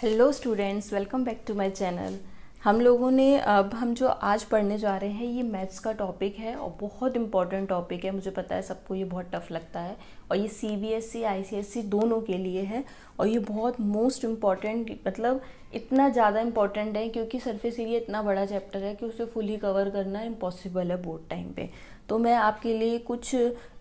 Hello students, welcome back to my channel. हम लोगों ने हम जो आज पढ़ने जा रहे हैं ये मैथ्स का टॉपिक है और बहुत इम्पॉर्टेंट टॉपिक है। मुझे पता है सबको ये बहुत टफ लगता है और ये सीबीएसई आईसीएसई दोनों के लिए है और ये बहुत मोस्ट इम्पॉर्टेंट मतलब इतना ज़्यादा इम्पॉर्टेंट है क्योंकि सरफेस एरिया इतना बड़ा चैप्टर है कि उसे फुली कवर करना इम्पॉसिबल है बोर्ड टाइम पे। तो मैं आपके लिए कुछ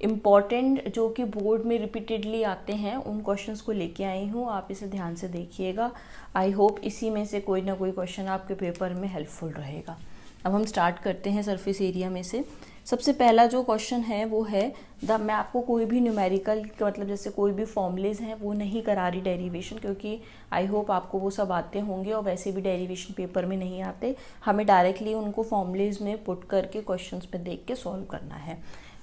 इम्पॉर्टेंट जो कि बोर्ड में रिपीटेडली आते हैं उन क्वेश्चंस को लेके आई हूँ। आप इसे ध्यान से देखिएगा। आई होप इसी में से कोई ना कोई क्वेश्चन आपके पेपर में हेल्पफुल रहेगा। अब हम स्टार्ट करते हैं सरफेस एरिया में से। सबसे पहला जो क्वेश्चन है वो है मैं आपको कोई भी न्यूमेरिकल मतलब जैसे कोई भी फॉर्मूलेज हैं वो नहीं करा रही डेरिवेशन, क्योंकि आई होप आपको वो सब आते होंगे और वैसे भी डेरिवेशन पेपर में नहीं आते। हमें डायरेक्टली उनको फॉर्मूलेज में पुट करके क्वेश्चंस में देख के सॉल्व करना है।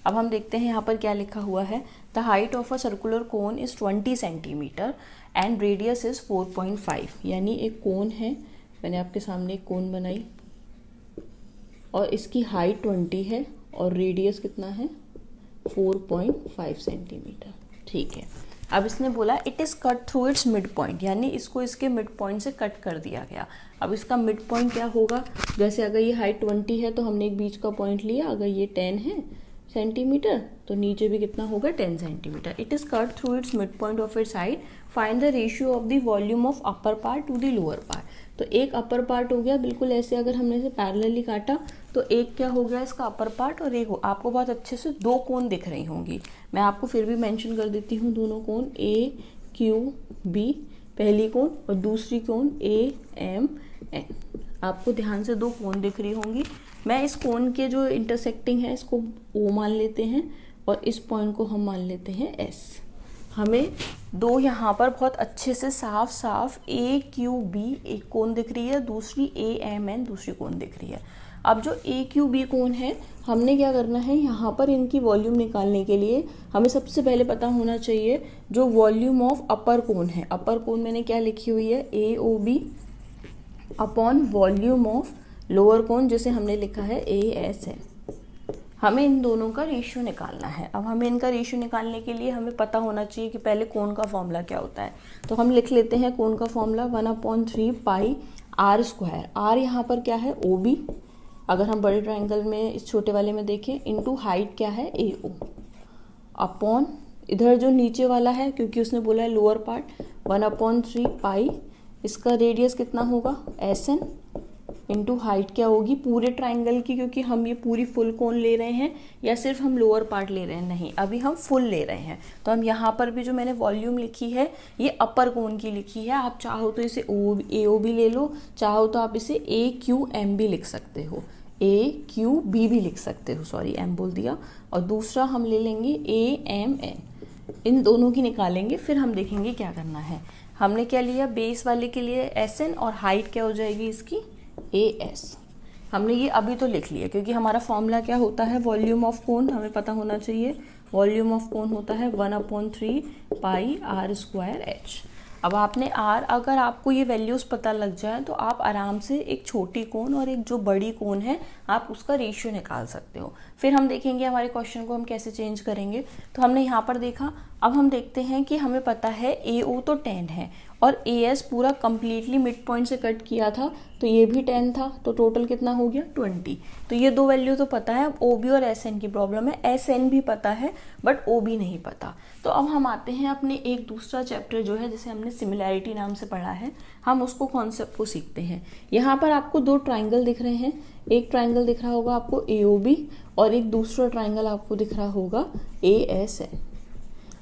अब हम देखते हैं यहाँ पर क्या लिखा हुआ है। The height of a circular cone is 20 centimetre and radius is 4.5। यानी एक कोन है, मैंने आपके सामने एक कोन बनाई और इसकी हाइट 20 है और रेडियस कितना है 4.5 सेंटीमीटर। ठीक है। अब इसने बोला it is cut through it's mid point, यानी इसको इसके मिड पॉइंट से कट कर दिया गया। अब इसका मिड पॉइंट क्या होगा, जैसे अगर ये हाइट 20 है तो हमने एक बीच का पॉइंट लिया, अगर ये 10 है सेंटीमीटर तो नीचे भी कितना होगा 10 centimetre. It is cut through it's mid point of its side, find the ratio of the volume of upper part two the lower part. तो एक अपर पार्ट हो गया, बिल्कुल ऐसे अगर हमने इसे पैरेलली काटा तो एक क्या हो गया इसका अपर पार्ट और एक आपको बहुत अच्छे से दो कोण दिख रही होंगी। मैं आपको फिर भी मेंशन कर देती हूँ दोनों कोण ए क्यू बी, पहली कोण और दूसरी कोण ए एम एन। आपको ध्यान से दो कोण दिख रही होंगी। मैं इस कोण के जो इंटरसेक्टिंग है इसको ओ मान लेते हैं और इस पॉइंट को हम मान लेते हैं एस। हमें दो यहाँ पर बहुत अच्छे से साफ साफ ए क्यू बी एक कोण दिख रही है, दूसरी ए एम एन दूसरी कोण दिख रही है। अब जो ए क्यू बी कोण है हमने क्या करना है, यहाँ पर इनकी वॉल्यूम निकालने के लिए हमें सबसे पहले पता होना चाहिए जो वॉल्यूम ऑफ अपर कोण है। अपर कोण मैंने क्या लिखी हुई है A O B upon volume of lower cone जिसे हमने लिखा है ए एस एन। हमें इन दोनों का रेशियो निकालना है। अब हमें इनका रेशियो निकालने के लिए हमें पता होना चाहिए कि पहले कोण का फॉर्मूला क्या होता है। तो हम लिख लेते हैं कोण का formula 1/3 pi R square. R यहाँ पर क्या है ओ बी, अगर हम बड़े ट्राइंगल में इस छोटे वाले में देखें, इनटू हाइट क्या है ए ओ, अपॉन इधर जो नीचे वाला है क्योंकि उसने बोला है लोअर पार्ट 1/3 पाई, इसका रेडियस कितना होगा एस एन इंटू हाइट क्या होगी पूरे ट्राइंगल की, क्योंकि हम ये पूरी फुल कोण ले रहे हैं या सिर्फ हम लोअर पार्ट ले रहे हैं, नहीं अभी हम फुल ले रहे हैं। तो हम यहाँ पर भी जो मैंने वॉल्यूम लिखी है ये अपर कोण की लिखी है। आप चाहो तो इसे ए ओ भी ले लो, चाहो तो आप इसे ए क्यू एम भी लिख सकते हो, ए क्यू बी भी लिख सकते हो, सॉरी एम बोल दिया। और दूसरा हम ले लेंगे ए एम एन, इन दोनों की निकालेंगे फिर हम देखेंगे क्या करना है। हमने क्या लिया बेस वाले के लिए एस एन और हाइट क्या हो जाएगी इसकी ए एस। हमने ये अभी तो लिख लिया क्योंकि हमारा फॉर्मूला क्या होता है वॉल्यूम ऑफ कोण हमें पता होना चाहिए। वॉल्यूम ऑफ कोण होता है 1/3 पाई आर स्क्वायर एच। अब आपने आर, अगर आपको ये वैल्यूज़ पता लग जाए तो आप आराम से एक छोटी कोण और एक जो बड़ी कोण है आप उसका रेशियो निकाल सकते हो। फिर हम देखेंगे हमारे क्वेश्चन को हम कैसे चेंज करेंगे। तो हमने यहाँ पर देखा, अब हम देखते हैं कि हमें पता है ए ओ तो 10 है और ए एस पूरा कंप्लीटली मिड पॉइंट से कट किया था तो ये भी 10 था, तो टोटल कितना हो गया 20। तो ये दो वैल्यू तो पता है। ओ बी और एस एन की प्रॉब्लम है, एस एन भी पता है बट ओ बी नहीं पता। तो अब हम आते हैं अपने एक दूसरा चैप्टर जो है जिसे हमने सिमिलैरिटी नाम से पढ़ा है, हम उसको कॉन्सेप्ट को सीखते हैं। यहाँ पर आपको दो ट्राइंगल दिख रहे हैं, एक ट्राइंगल दिख रहा होगा आपको ए ओ बी और एक दूसरा ट्राइंगल आपको दिख रहा होगा ए एस एन।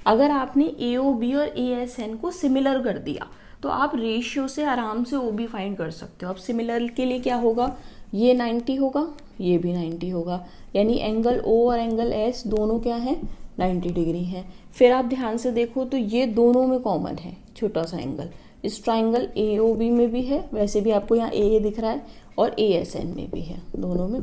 अगर आपने ए ओ बी और ए एस एन को सिमिलर कर दिया तो आप रेशियो से आराम से ओ बी फाइंड कर सकते हो। अब सिमिलर के लिए क्या होगा, ये 90 होगा ये भी 90 होगा, यानी एंगल ओ और एंगल एस दोनों क्या है 90 डिग्री है। फिर आप ध्यान से देखो तो ये दोनों में कॉमन है छोटा सा एंगल, इस ट्राइंगल ए ओ बी में भी है, वैसे भी आपको यहाँ ए दिख रहा है और ए एस एन में भी है, दोनों में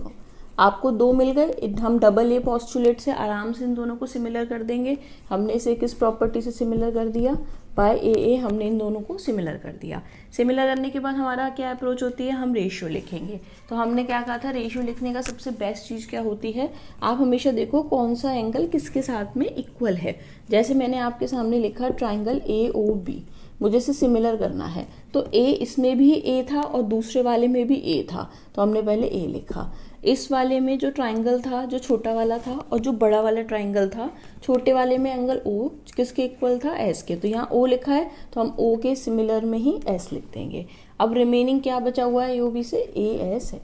आपको दो मिल गए। हम डबल ए पॉस्टुलेट से आराम से इन दोनों को सिमिलर कर देंगे। हमने इसे किस प्रॉपर्टी से सिमिलर कर दिया, बाय ए हमने इन दोनों को सिमिलर कर दिया। सिमिलर करने के बाद हमारा क्या अप्रोच होती है, हम रेशियो लिखेंगे। तो हमने क्या कहा था, रेशियो लिखने का सबसे बेस्ट चीज़ क्या होती है, आप हमेशा देखो कौन सा एंगल किसके साथ में इक्वल है। जैसे मैंने आपके सामने लिखा ट्राइंगल ए ओ बी, मुझे इसे सिमिलर करना है। तो ए इसमें भी ए था और दूसरे वाले में भी ए था, तो हमने पहले ए लिखा। इस वाले में जो ट्राइंगल था, जो छोटा वाला था, और जो बड़ा वाला ट्राइंगल था, छोटे वाले में एंगल ओ किसके इक्वल था, एस के, तो यहाँ ओ लिखा है तो हम ओ के सिमिलर में ही एस लिख देंगे। अब रिमेनिंग क्या बचा हुआ है, ओ बी से ए एस है,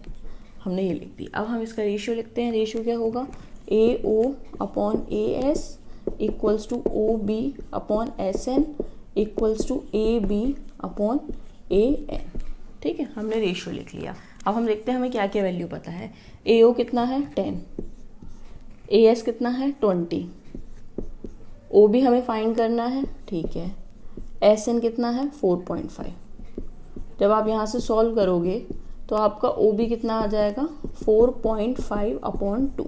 हमने ये लिख दी। अब हम इसका रेशियो लिखते हैं। रेशियो क्या होगा, A O upon A S equals to O B upon S N equals to A B upon A N. ठीक है, हमने रेशियो लिख लिया। अब हम देखते हैं हमें क्या क्या वैल्यू पता है। ए ओ कितना है 10, ए एस कितना है 20, ओ बी हमें फाइंड करना है, ठीक है, एस एन कितना है 4.5। जब आप यहाँ से सॉल्व करोगे तो आपका ओ बी कितना आ जाएगा 4.5 अपॉन 2,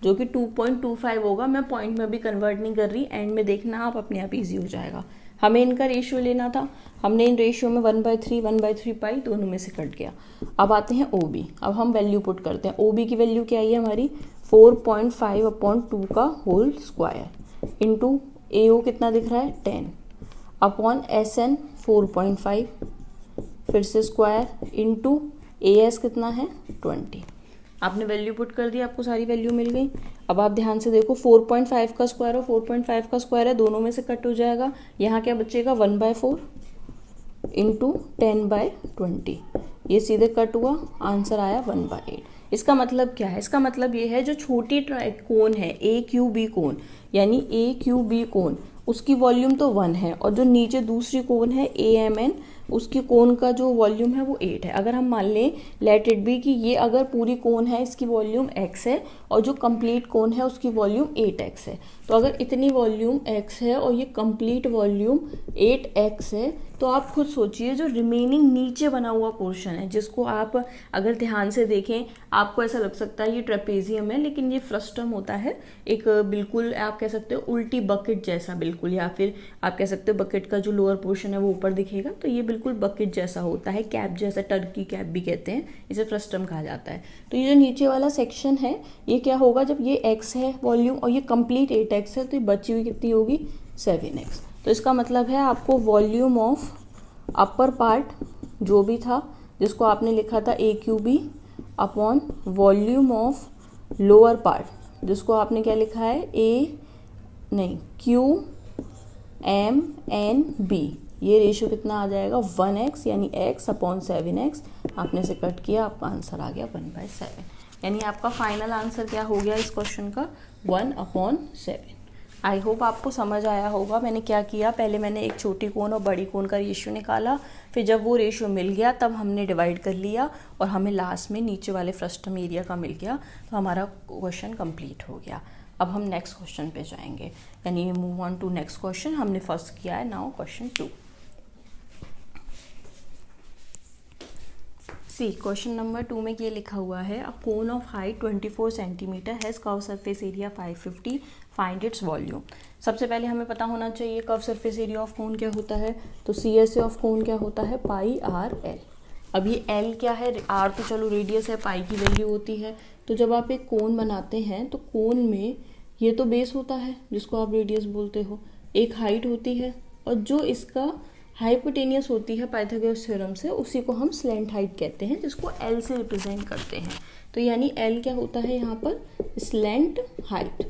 जो कि 2.25 होगा। मैं पॉइंट में भी कन्वर्ट नहीं कर रही, एंड में देखना आप अपने आप ईजी हो जाएगा। हमें इनका रेशियो लेना था, हमने इन रेशियो में 1/3 1/3 पाई, दोनों में से कट गया। अब आते हैं ओ बी। अब हम वैल्यू पुट करते हैं। ओ बी की वैल्यू क्या आई है हमारी 4.5 अपॉन 2 का होल स्क्वायर इंटू ए ओ कितना दिख रहा है 10 अपॉन एस एन 4.5 फिर से स्क्वायर इंटू ए एस कितना है 20। आपने वैल्यू पुट कर दी, आपको सारी वैल्यू मिल गई। अब आप ध्यान से देखो 4.5 का स्क्वायर और 4.5 का स्क्वायर है, दोनों में से कट हो जाएगा। यहाँ क्या बचेगा 1/4 इंटू 10/20, ये सीधे कट हुआ, आंसर आया 1/8। इसका मतलब क्या है, इसका मतलब ये है जो छोटी कोण है ए क्यू बी कोण, यानी ए क्यू बी कोण, उसकी वॉल्यूम तो 1 है, और जो नीचे दूसरी कोण है ए एम एन, उसकी कोण का जो वॉल्यूम है वो 8 है। अगर हम मान लें लेट इट बी कि ये अगर पूरी कोण है इसकी वॉल्यूम x है और जो कंप्लीट कोण है उसकी वॉल्यूम 8x है, तो अगर इतनी वॉल्यूम x है और ये कंप्लीट वॉल्यूम 8x है, तो आप खुद सोचिए जो रिमेनिंग नीचे बना हुआ पोर्शन है, जिसको आप अगर ध्यान से देखें आपको ऐसा लग सकता है ये ट्रेपेजियम है, लेकिन ये फ्रस्टम होता है, एक बिल्कुल आप कह सकते हो उल्टी बकेट जैसा बिल्कुल, या फिर आप कह सकते हो बकेट का जो लोअर पोर्शन है वो ऊपर दिखेगा, तो ये बिल्कुल बकेट जैसा होता है, कैप जैसा, टर्की कैप भी कहते हैं, इसे फ्रस्टम कहा जाता है। तो ये जो नीचे वाला सेक्शन है ये क्या होगा, जब ये x है वॉल्यूम और ये कंप्लीट 8x है, तो ये बची हुई कितनी होगी 7x। तो इसका मतलब है आपको वॉल्यूम ऑफ अपर पार्ट जो भी था, जिसको आपने लिखा था A Q B upon volume of lower part, जिसको आपने क्या लिखा है क्यू एम एन बी, ये रेशियो कितना आ जाएगा 1x, यानी x अपॉन 7x। आपने से कट किया, आपका आंसर आ गया 1/7, यानी आपका फाइनल आंसर क्या हो गया इस क्वेश्चन का 1/7। आई होप आपको समझ आया होगा मैंने क्या किया। पहले मैंने एक छोटी कोण और बड़ी कोण का रेशियो निकाला, फिर जब वो रेशियो मिल गया तब हमने डिवाइड कर लिया और हमें लास्ट में नीचे वाले फ्रस्टम एरिया का मिल गया, तो हमारा क्वेश्चन कंप्लीट हो गया। अब हम नेक्स्ट क्वेश्चन पे जाएंगे, यानी move on to next question. हमने फर्स्ट किया है, now question 2। See question number 2 में ये लिखा हुआ है, a cone of height 24 centimetre has curve surface area 550, find its volume. सबसे पहले हमें पता होना चाहिए curve surface area of cone क्या होता है, तो C S A of cone क्या होता है पाई आर एल। अब ये एल क्या है, आर तो चलो रेडियस है, पाई की वैल्यू होती है। तो जब आप एक कोन बनाते हैं तो कोन में ये तो बेस होता है जिसको आप रेडियस बोलते हो, एक हाइट होती है, और जो इसका हाइपोटेनियस होती है पाइथागोरस थ्योरम से, उसी को हम स्लैंट हाइट कहते हैं, जिसको एल से रिप्रेजेंट करते हैं। तो यानी एल क्या होता है यहाँ पर स्लैंट हाइट।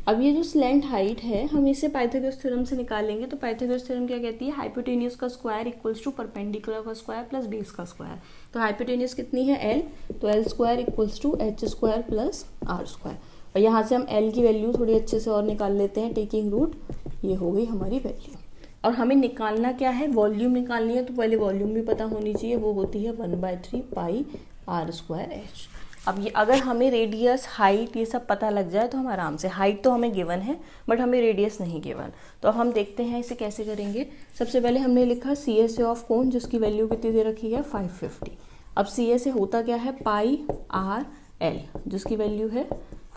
अब ये जो स्लैंट हाइट है हम इसे पाइथागोरस थ्योरम से निकालेंगे। तो पाइथागोरस थ्योरम क्या कहती है, हाइपोटेनियस का स्क्वायर इक्वल्स टू परपेंडिकुलर का स्क्वायर प्लस बेस का स्क्वायर। तो हाइपोटेनियस कितनी है एल, तो L square equals to H square plus R square. और यहाँ से हम एल की वैल्यू थोड़ी अच्छे से और निकाल लेते हैं टेकिंग रूट, ये हो गई हमारी वैल्यू। और हमें निकालना क्या है, वॉल्यूम निकालनी है, तो पहले वॉल्यूम भी पता होनी चाहिए, वो होती है 1/3 पाई आर स्क्वायर एच। अब ये अगर हमें रेडियस हाइट ये सब पता लग जाए तो हम आराम से, हाइट तो हमें गिवन है बट हमें रेडियस नहीं गिवन, तो हम देखते हैं इसे कैसे करेंगे। सबसे पहले हमने लिखा C S A of cone, जिसकी वैल्यू कितनी दे रखी है 550। अब सी एस ए होता क्या है पाई आर एल, जिसकी वैल्यू है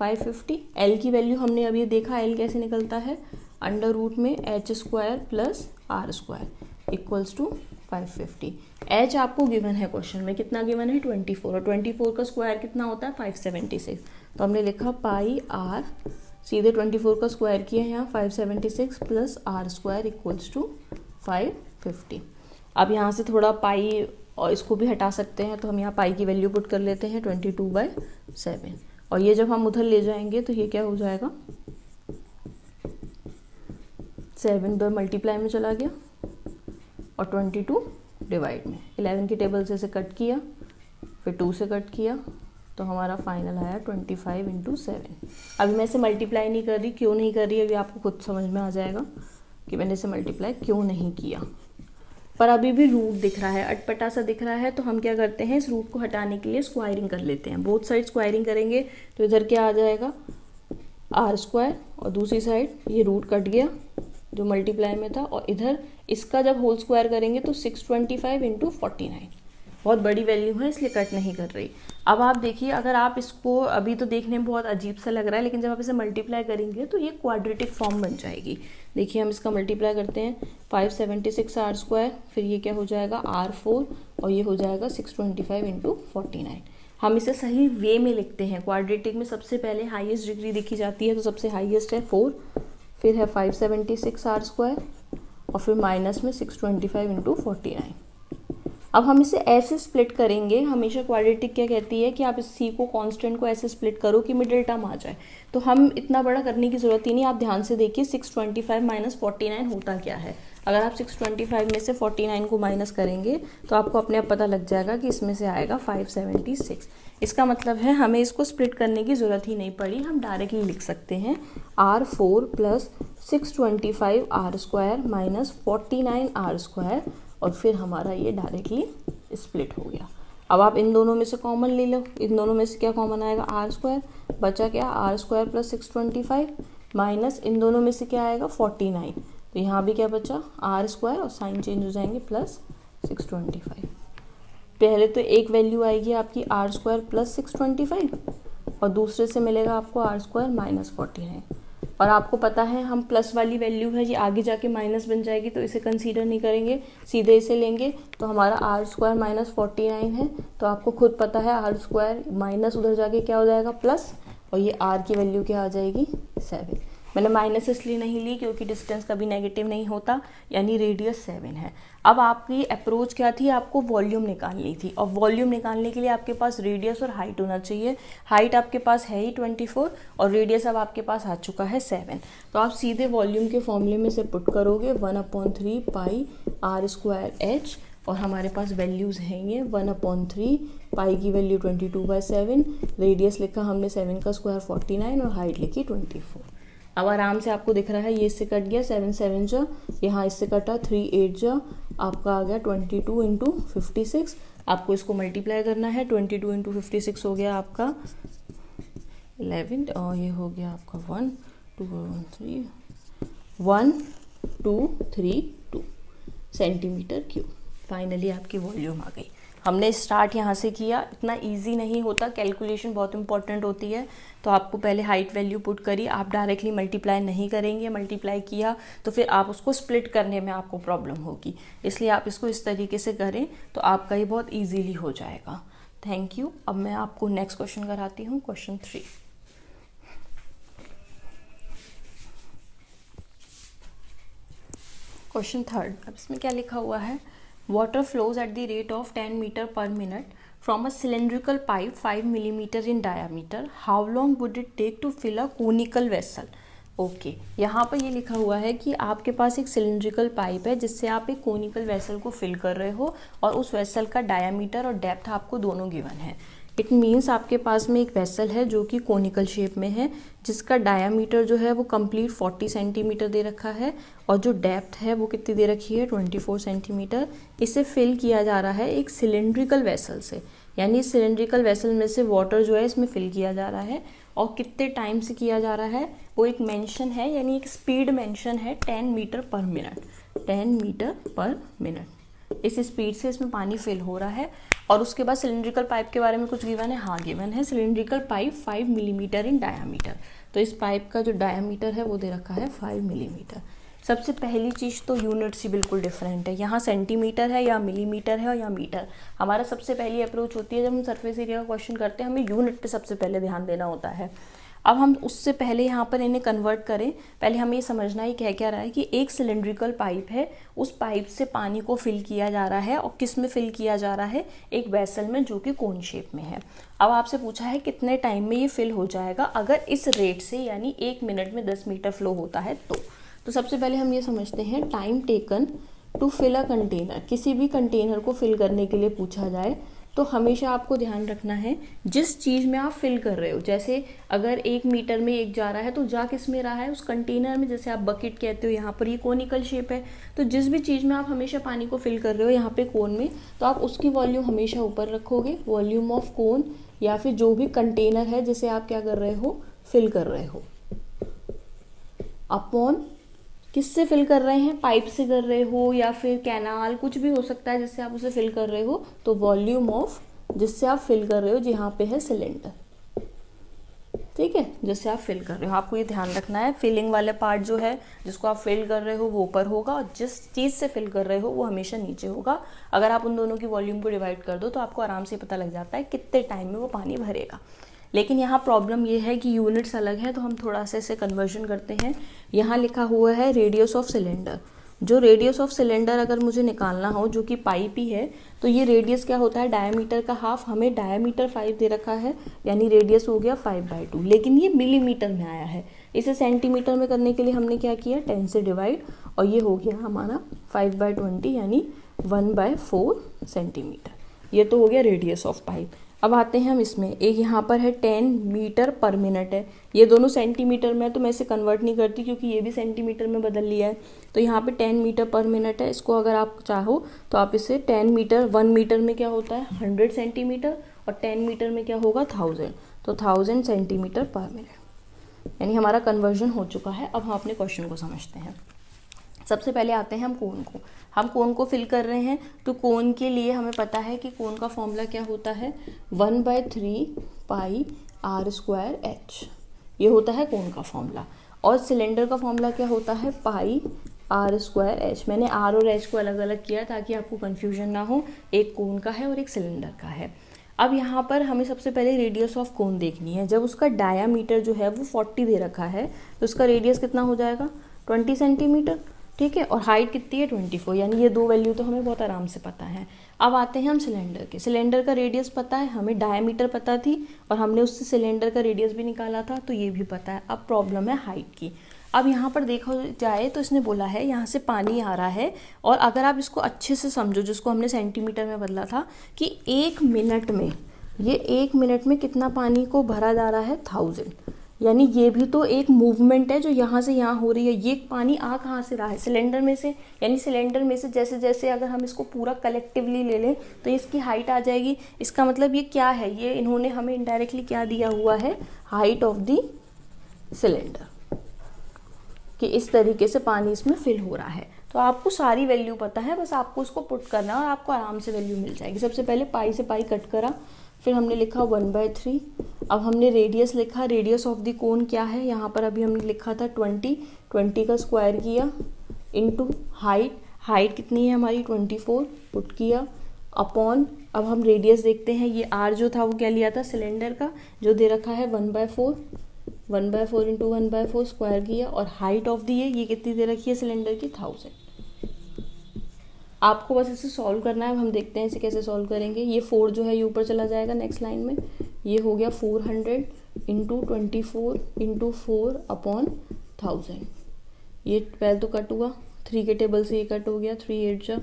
550। एल की वैल्यू हमने अभी देखा एल कैसे निकलता है, अंडर रूट में H square plus R square equals to 550। H आपको गिवन है क्वेश्चन में, कितना गिवन है 24, और 24 का स्क्वायर कितना होता है 576। तो हमने लिखा पाई आर, सीधे 24 का स्क्वायर किया यहाँ 576 plus R square equals to 550। 50। अब यहाँ से थोड़ा पाई और इसको भी हटा सकते हैं, तो हम यहाँ पाई की वैल्यू पुट कर लेते हैं 22/7। और ये जब हम उधर ले जाएंगे तो ये क्या हो जाएगा, 7 उधर मल्टीप्लाई में चला गया और 22 डिवाइड में। 11 की टेबल से कट किया, फिर 2 से कट किया, तो हमारा फाइनल आया 25 × 7। अभी मैं इसे मल्टीप्लाई नहीं कर रही, क्यों नहीं कर रही अभी आपको खुद समझ में आ जाएगा कि मैंने इसे मल्टीप्लाई क्यों नहीं किया। पर अभी भी रूट दिख रहा है, अटपटा सा दिख रहा है, तो हम क्या करते हैं, इस रूट को हटाने के लिए स्क्वायरिंग कर लेते हैं। बोथ साइड स्क्वायरिंग करेंगे तो इधर क्या आ जाएगा, r² और दूसरी साइड ये रूट कट गया जो मल्टीप्लाई में था, और इधर इसका जब होल स्क्वायर करेंगे तो 625 × 49। बहुत बड़ी वैल्यू है इसलिए कट नहीं कर रही। अब आप देखिए, अगर आप इसको, अभी तो देखने में बहुत अजीब सा लग रहा है, लेकिन जब आप इसे मल्टीप्लाई करेंगे तो ये क्वाड्रेटिक फॉर्म बन जाएगी। देखिए हम इसका मल्टीप्लाई करते हैं, 576 r², फिर ये क्या हो जाएगा r4, और ये हो जाएगा 625 × 49। हम इसे सही वे में लिखते हैं। क्वाड्रेटिक में सबसे पहले हाईएस्ट डिग्री देखी जाती है, तो सबसे हाईएस्ट है 4, फिर है 576 r² और फिर माइनस में 625 × 49। अब हम इसे ऐसे स्प्लिट करेंगे, हमेशा क्वाड्रेटिक क्या कहती है कि आप इस सी को, कांस्टेंट को ऐसे स्प्लिट करो कि मिडिल टर्म आ जाए। तो हम इतना बड़ा करने की ज़रूरत ही नहीं, आप ध्यान से देखिए 625 - 49 होता क्या है। अगर आप 625 में से 49 को माइनस करेंगे तो आपको अपने आप पता लग जाएगा कि इसमें से आएगा 576। इसका मतलब है हमें इसको स्प्लिट करने की ज़रूरत ही नहीं पड़ी, हम डायरेक्टली लिख सकते हैं r4 + 625 r² - 49 r², और फिर हमारा ये डायरेक्टली स्प्लिट हो गया। अब आप इन दोनों में से कॉमन ले लो, इन दोनों में से क्या कॉमन आएगा, r², बचा क्या, r² + 625 माइनस इन दोनों में से क्या आएगा, 49। तो यहाँ भी क्या बचा, r² और साइन चेंज हो जाएंगे प्लस 625। पहले तो एक वैल्यू आएगी आपकी r² + 625 और दूसरे से मिलेगा आपको r² - 49। और आपको पता है हम प्लस वाली वैल्यू है, ये आगे जाके माइनस बन जाएगी, तो इसे कंसीडर नहीं करेंगे, सीधे इसे लेंगे। तो हमारा r² - 49 है, तो आपको खुद पता है r² माइनस उधर जाके क्या हो जाएगा, प्लस, और ये r की वैल्यू क्या आ जाएगी, 7। मैंने माइनस इसलिए नहीं ली क्योंकि डिस्टेंस कभी नेगेटिव नहीं होता, यानी रेडियस 7 है। अब आपकी अप्रोच क्या थी, आपको वॉल्यूम निकालनी थी, और वॉल्यूम निकालने के लिए आपके पास रेडियस और हाइट होना चाहिए। हाइट आपके पास है ही 24 और रेडियस अब आपके पास आ चुका है 7। तो आप सीधे वॉल्यूम के फॉर्मूले में से पुट करोगे 1/3 पाई r²h, और हमारे पास वैल्यूज़ हैं ये 1/3, पाई की वैल्यू 22/7, रेडियस लिखा हमने 7 का स्क्वायर 49 और हाइट लिखी 24। अब आराम से आपको दिख रहा है, ये इससे कट गया 7 7 जा, यहाँ इससे कटा 3 8 जा, आपका आ गया 22 × 56। आपको इसको मल्टीप्लाई करना है, 22 × 56 हो गया आपका 11, और ये हो गया आपका 1232 सेंटीमीटर क्यूब। फाइनली आपकी वॉल्यूम आ गई। हमने स्टार्ट यहाँ से किया, इतना इजी नहीं होता, कैलकुलेशन बहुत इंपॉर्टेंट होती है। तो आपको पहले हाइट वैल्यू पुट करी, आप डायरेक्टली मल्टीप्लाई नहीं करेंगे, मल्टीप्लाई किया तो फिर आप उसको स्प्लिट करने में आपको प्रॉब्लम होगी, इसलिए आप इसको इस तरीके से करें तो आपका ये बहुत ईजीली हो जाएगा। Thank you. अब मैं आपको नेक्स्ट क्वेश्चन कराती हूँ, क्वेश्चन 3। क्वेश्चन 3, अब इसमें क्या लिखा हुआ है, water flows at the rate of 10 metre per minute from a cylindrical pipe 5 millimetre in diameter, how long would it take to fill a conical vessel. Okay, यहाँ पर ये लिखा हुआ है कि आपके पास एक सिलेंड्रिकल पाइप है जिससे आप एक कोनिकल वेसल को फिल कर रहे हो, और उस वेसल का डायामीटर और डेप्थ आपको दोनों गिवन है। इट मीन्स आपके पास में एक वेसल है जो कि कोनिकल शेप में है, जिसका डायामीटर जो है वो कंप्लीट 40 सेंटीमीटर दे रखा है, और जो डेप्थ है वो कितनी दे रखी है, 24 सेंटीमीटर। इसे फिल किया जा रहा है एक सिलेंड्रिकल वेसल से, यानी सिलेंड्रिकल वेसल में से वाटर जो है इसमें फिल किया जा रहा है, और कितने टाइम से किया जा रहा है वो एक मेंशन है, यानी एक स्पीड मेंशन है 10 metre per minute, 10 metre per minute. इस स्पीड से इसमें पानी फिल हो रहा है। और उसके बाद सिलेंड्रिकल पाइप के बारे में कुछ गिवन है, हाँ गिवन है, cylindrical pipe 5 millimetre in diameter. तो इस पाइप का जो डायामीटर है वो दे रखा है 5 मिलीमीटर। सबसे पहली चीज़ तो यूनिट्स ही बिल्कुल डिफरेंट है, यहाँ सेंटीमीटर है या मिलीमीटर है या मीटर। हमारा सबसे पहली अप्रोच होती है जब हम सरफेस एरिया का क्वेश्चन करते हैं, हमें यूनिट पे सबसे पहले ध्यान देना होता है। अब हम उससे पहले यहाँ पर इन्हें कन्वर्ट करें, पहले हमें ये समझना है कह क्या रहा है कि एक सिलेंड्रिकल पाइप है, उस पाइप से पानी को फिल किया जा रहा है, और किस में फिल किया जा रहा है, एक वेसल में जो कि कोन शेप में है। अब आपसे पूछा है कितने टाइम में ये फिल हो जाएगा अगर इस रेट से यानी 1 मिनट में 10 लीटर फ्लो होता है तो सबसे पहले हम ये समझते हैं time taken to fill a container. किसी भी कंटेनर को फिल करने के लिए पूछा जाए तो हमेशा आपको ध्यान रखना है जिस चीज़ में आप फिल कर रहे हो, जैसे अगर 1 मीटर में एक जा रहा है तो जा किस में रहा है, उस कंटेनर में। जैसे आप बकेट कहते हो, यहाँ पर ये कोनिकल शेप है, तो जिस भी चीज़ में आप हमेशा पानी को फिल कर रहे हो यहाँ पे कोन में, तो आप उसकी वॉल्यूम हमेशा ऊपर रखोगे, वॉल्यूम ऑफ कोन, या फिर जो भी कंटेनर है जिसे आप क्या कर रहे हो, फिल कर रहे हो, अपॉन किससे फिल कर रहे हैं, पाइप से कर रहे हो या फिर कैनाल, कुछ भी हो सकता है जिससे आप उसे फिल कर रहे हो, तो वॉल्यूम ऑफ जिससे आप फिल कर रहे हो, जहाँ पे है सिलेंडर, ठीक है, जिससे आप फिल कर रहे हो। आपको ये ध्यान रखना है फिलिंग वाले पार्ट जो है जिसको आप फिल कर रहे हो वो ऊपर होगा, और जिस चीज़ से फिल कर रहे हो वो हमेशा नीचे होगा। अगर आप उन दोनों की वॉल्यूम को डिवाइड कर दो तो आपको आराम से पता लग जाता है कितने टाइम में वो पानी भरेगा। लेकिन यहाँ प्रॉब्लम ये है कि यूनिट्स अलग है, तो हम थोड़ा सा इसे कन्वर्जन करते हैं। यहाँ लिखा हुआ है रेडियस ऑफ सिलेंडर। जो रेडियस ऑफ सिलेंडर अगर मुझे निकालना हो, जो कि पाइप ही है, तो ये रेडियस क्या होता है, डायमीटर का हाफ। हमें डायमीटर 5 दे रखा है, यानी रेडियस हो गया 5/2, लेकिन ये मिलीमीटर में आया है। इसे सेंटीमीटर में करने के लिए हमने क्या किया, 10 से डिवाइड, और ये हो गया हमारा 5/20 यानी 1/4 सेंटीमीटर। ये तो हो गया रेडियस ऑफ पाइप। अब आते हैं हम इसमें, एक यहाँ पर है 10 मीटर पर मिनट है, ये दोनों सेंटीमीटर में है तो मैं इसे कन्वर्ट नहीं करती क्योंकि ये भी सेंटीमीटर में बदल लिया है। तो यहाँ पे 10 मीटर पर मिनट है, इसको अगर आप चाहो तो आप इसे 10 मीटर, 1 मीटर में क्या होता है 100 सेंटीमीटर, और 10 मीटर में क्या होगा 1000, तो 1000 सेंटीमीटर पर मिनट, यानी हमारा कन्वर्जन हो चुका है। अब हम अपने क्वेश्चन को समझते हैं। सबसे पहले आते हैं हम कोन को फिल कर रहे हैं, तो कोन के लिए हमें पता है कि कोन का फॉर्मूला क्या होता है, 1/3 पाई r² h, ये होता है कोन का फॉर्मूला। और सिलेंडर का फॉर्मूला क्या होता है, पाई r² h। मैंने r और h को अलग अलग किया ताकि आपको कन्फ्यूजन ना हो, एक कोन का है और एक सिलेंडर का है। अब यहाँ पर हमें सबसे पहले रेडियस ऑफ कोन देखनी है। जब उसका डायामीटर जो है वो 40 दे रखा है तो उसका रेडियस कितना हो जाएगा 20 सेंटीमीटर, ठीक है, और हाइट कितनी है 24, यानी ये दो वैल्यू तो हमें बहुत आराम से पता है। अब आते हैं हम सिलेंडर के। सिलेंडर का रेडियस पता है हमें, डायमीटर पता थी और हमने उससे सिलेंडर का रेडियस भी निकाला था, तो ये भी पता है। अब प्रॉब्लम है हाइट की। अब यहाँ पर देखा जाए तो इसने बोला है यहाँ से पानी आ रहा है, और अगर आप इसको अच्छे से समझो, जिसको हमने सेंटीमीटर में बदला था, कि 1 मिनट में, ये 1 मिनट में कितना पानी को भरा जा रहा है 1000, यानी ये भी तो एक मूवमेंट है जो यहाँ से यहाँ हो रही है। ये पानी आ कहाँ से रहा है, सिलेंडर में से, यानी सिलेंडर में से जैसे जैसे अगर हम इसको पूरा कलेक्टिवली ले लें तो इसकी हाइट आ जाएगी। इसका मतलब ये क्या है, ये इन्होंने हमें इनडायरेक्टली क्या दिया हुआ है, हाइट ऑफ द सिलेंडर, कि इस तरीके से पानी इसमें फिल हो रहा है। तो आपको सारी वैल्यू पता है, बस आपको उसको पुट करना और आपको आराम से वैल्यू मिल जाएगी। सबसे पहले पाई से पाई कट करा, फिर हमने लिखा 1/3। अब हमने रेडियस लिखा, रेडियस ऑफ द कोन क्या है, यहाँ पर अभी हमने लिखा था 20 का स्क्वायर किया इनटू हाइट, हाइट कितनी है हमारी 24, पुट किया, अपॉन, अब हम रेडियस देखते हैं, ये r जो था वो क्या लिया था सिलेंडर का, जो दे रखा है 1/4, 1/4 इंटू 1/4 स्क्वायर किया, और हाइट ऑफ दी है ये कितनी दे रखी है सिलेंडर की 1000। आपको बस इसे सॉल्व करना है। हम देखते हैं इसे कैसे सॉल्व करेंगे। ये 4 जो है ये ऊपर चला जाएगा नेक्स्ट लाइन में, ये हो गया 400 इंटू 24 इंटू 4 अपॉन 1000। ये 12 तो कट हुआ, 3 के टेबल से ये कट हो गया, 3 8 जा,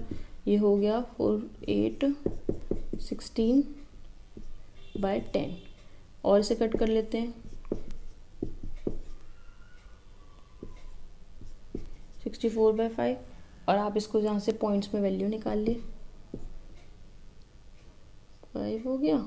ये हो गया 4 8 16/10, और इसे कट कर लेते हैं 64/5, और आप इसको जहाँ से पॉइंट्स में वैल्यू निकाल लिए, 5 हो गया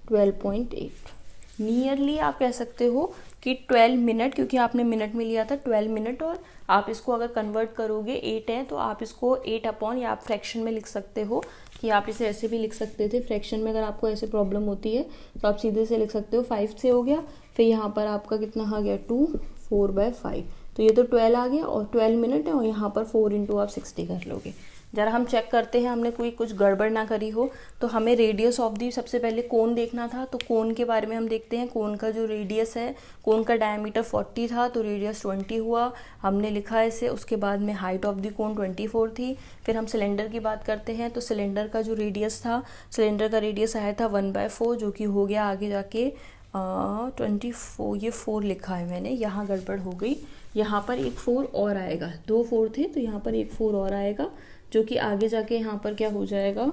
12.8। नियरली आप कह सकते हो कि 12 मिनट, क्योंकि आपने मिनट में लिया था 12 मिनट, और आप इसको अगर कन्वर्ट करोगे 8 है तो आप इसको 8 अपॉन, या आप फ्रैक्शन में लिख सकते हो, कि आप इसे ऐसे भी लिख सकते थे फ्रैक्शन में। अगर आपको ऐसे प्रॉब्लम होती है तो आप सीधे से लिख सकते हो 5 से हो गया, फिर यहाँ पर आपका कितना आ गया 2 4/5, तो ये तो 12 आ गया और 12 मिनट है, और यहाँ पर 4 इंटू आप 60 कर लोगे। ज़रा हम चेक करते हैं हमने कोई कुछ गड़बड़ ना करी हो। तो हमें रेडियस ऑफ दी सबसे पहले कोन देखना था, तो कोन के बारे में हम देखते हैं। कोन का जो रेडियस है, कोन का डायमीटर 40 था तो रेडियस 20 हुआ, हमने लिखा इसे। उसके बाद में हाइट ऑफ दी कोन 24 थी। फिर हम सिलेंडर की बात करते हैं, तो सिलेंडर का जो रेडियस था, सिलेंडर का रेडियस आया था 1/4, जो कि हो गया आगे जाके 24। ये 4 लिखा है मैंने, यहाँ गड़बड़ हो गई। यहाँ पर एक 4 और आएगा, 2 4 थे तो यहाँ पर एक 4 और आएगा, जो कि आगे जाके यहाँ पर क्या हो जाएगा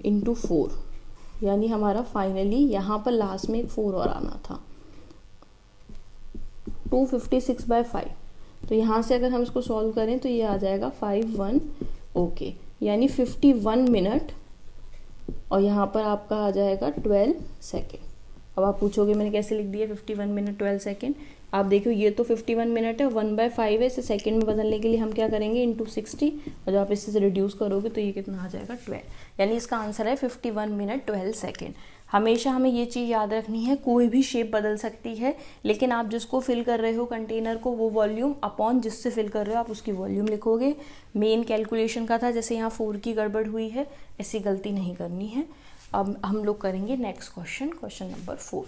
इंटू 4, यानी हमारा फाइनली यहाँ पर लास्ट में एक 4 और आना था। 256/5। तो यहाँ से अगर हम इसको सॉल्व करें तो ये आ जाएगा 51 ओके, यानी 51 मिनट, और यहाँ पर आपका आ जाएगा 12 सेकेंड। अब आप पूछोगे मैंने कैसे लिख दिया 51 मिनट 12 सेकेंड। आप देखो ये तो 51 मिनट है, 1/5 है, इसे सेकंड में बदलने के लिए हम क्या करेंगे इंटू 60, और जब आप इससे रिड्यूस करोगे तो ये कितना आ जाएगा 12, यानी इसका आंसर है 51 मिनट 12 सेकेंड। हमेशा हमें ये चीज़ याद रखनी है, कोई भी शेप बदल सकती है, लेकिन आप जिसको फिल कर रहे हो कंटेनर को, वो वॉल्यूम अपॉन जिससे फिल कर रहे हो आप उसकी वॉल्यूम लिखोगे। मेन कैलकुलेशन का था, जैसे यहाँ 4 की गड़बड़ हुई है, ऐसी गलती नहीं करनी है। अब हम लोग करेंगे next question, question number 4।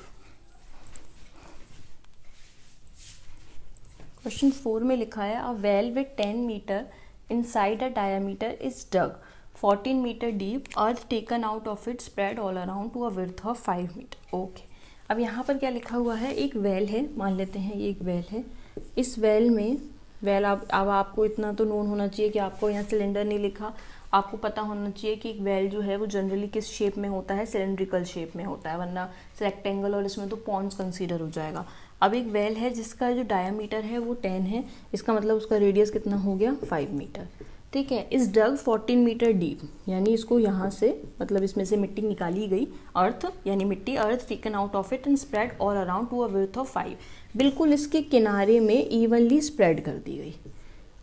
Question 4 में लिखा है a well with 10 metre inside a diameter is dug 14 metre deep, earth taken out of it spread all around to a width of 5 metre. Okay, अब यहाँ पर क्या लिखा हुआ है, एक वेल है, मान लेते हैं ये एक वेल है। इस वेल में वेल अब आपको इतना तो नोन होना चाहिए कि आपको यहाँ सिलेंडर नहीं लिखा, आपको पता होना चाहिए कि एक वेल जो है वो जनरली किस शेप में होता है, सिलेंड्रिकल शेप में होता है, वरना रेक्टेंगल और इसमें तो पॉन्ड्स कंसीडर हो जाएगा। अब एक वेल है जिसका जो डायमीटर है वो 10 है, इसका मतलब उसका रेडियस कितना हो गया 5 मीटर। ठीक है, इस डग 14 मीटर डीप, यानी इसको यहाँ से मतलब इसमें से मिट्टी निकाली गई, अर्थ यानी मिट्टी, earth taken out of it and spread all around to a width of 5, बिल्कुल इसके किनारे में इवनली स्प्रेड कर दी गई।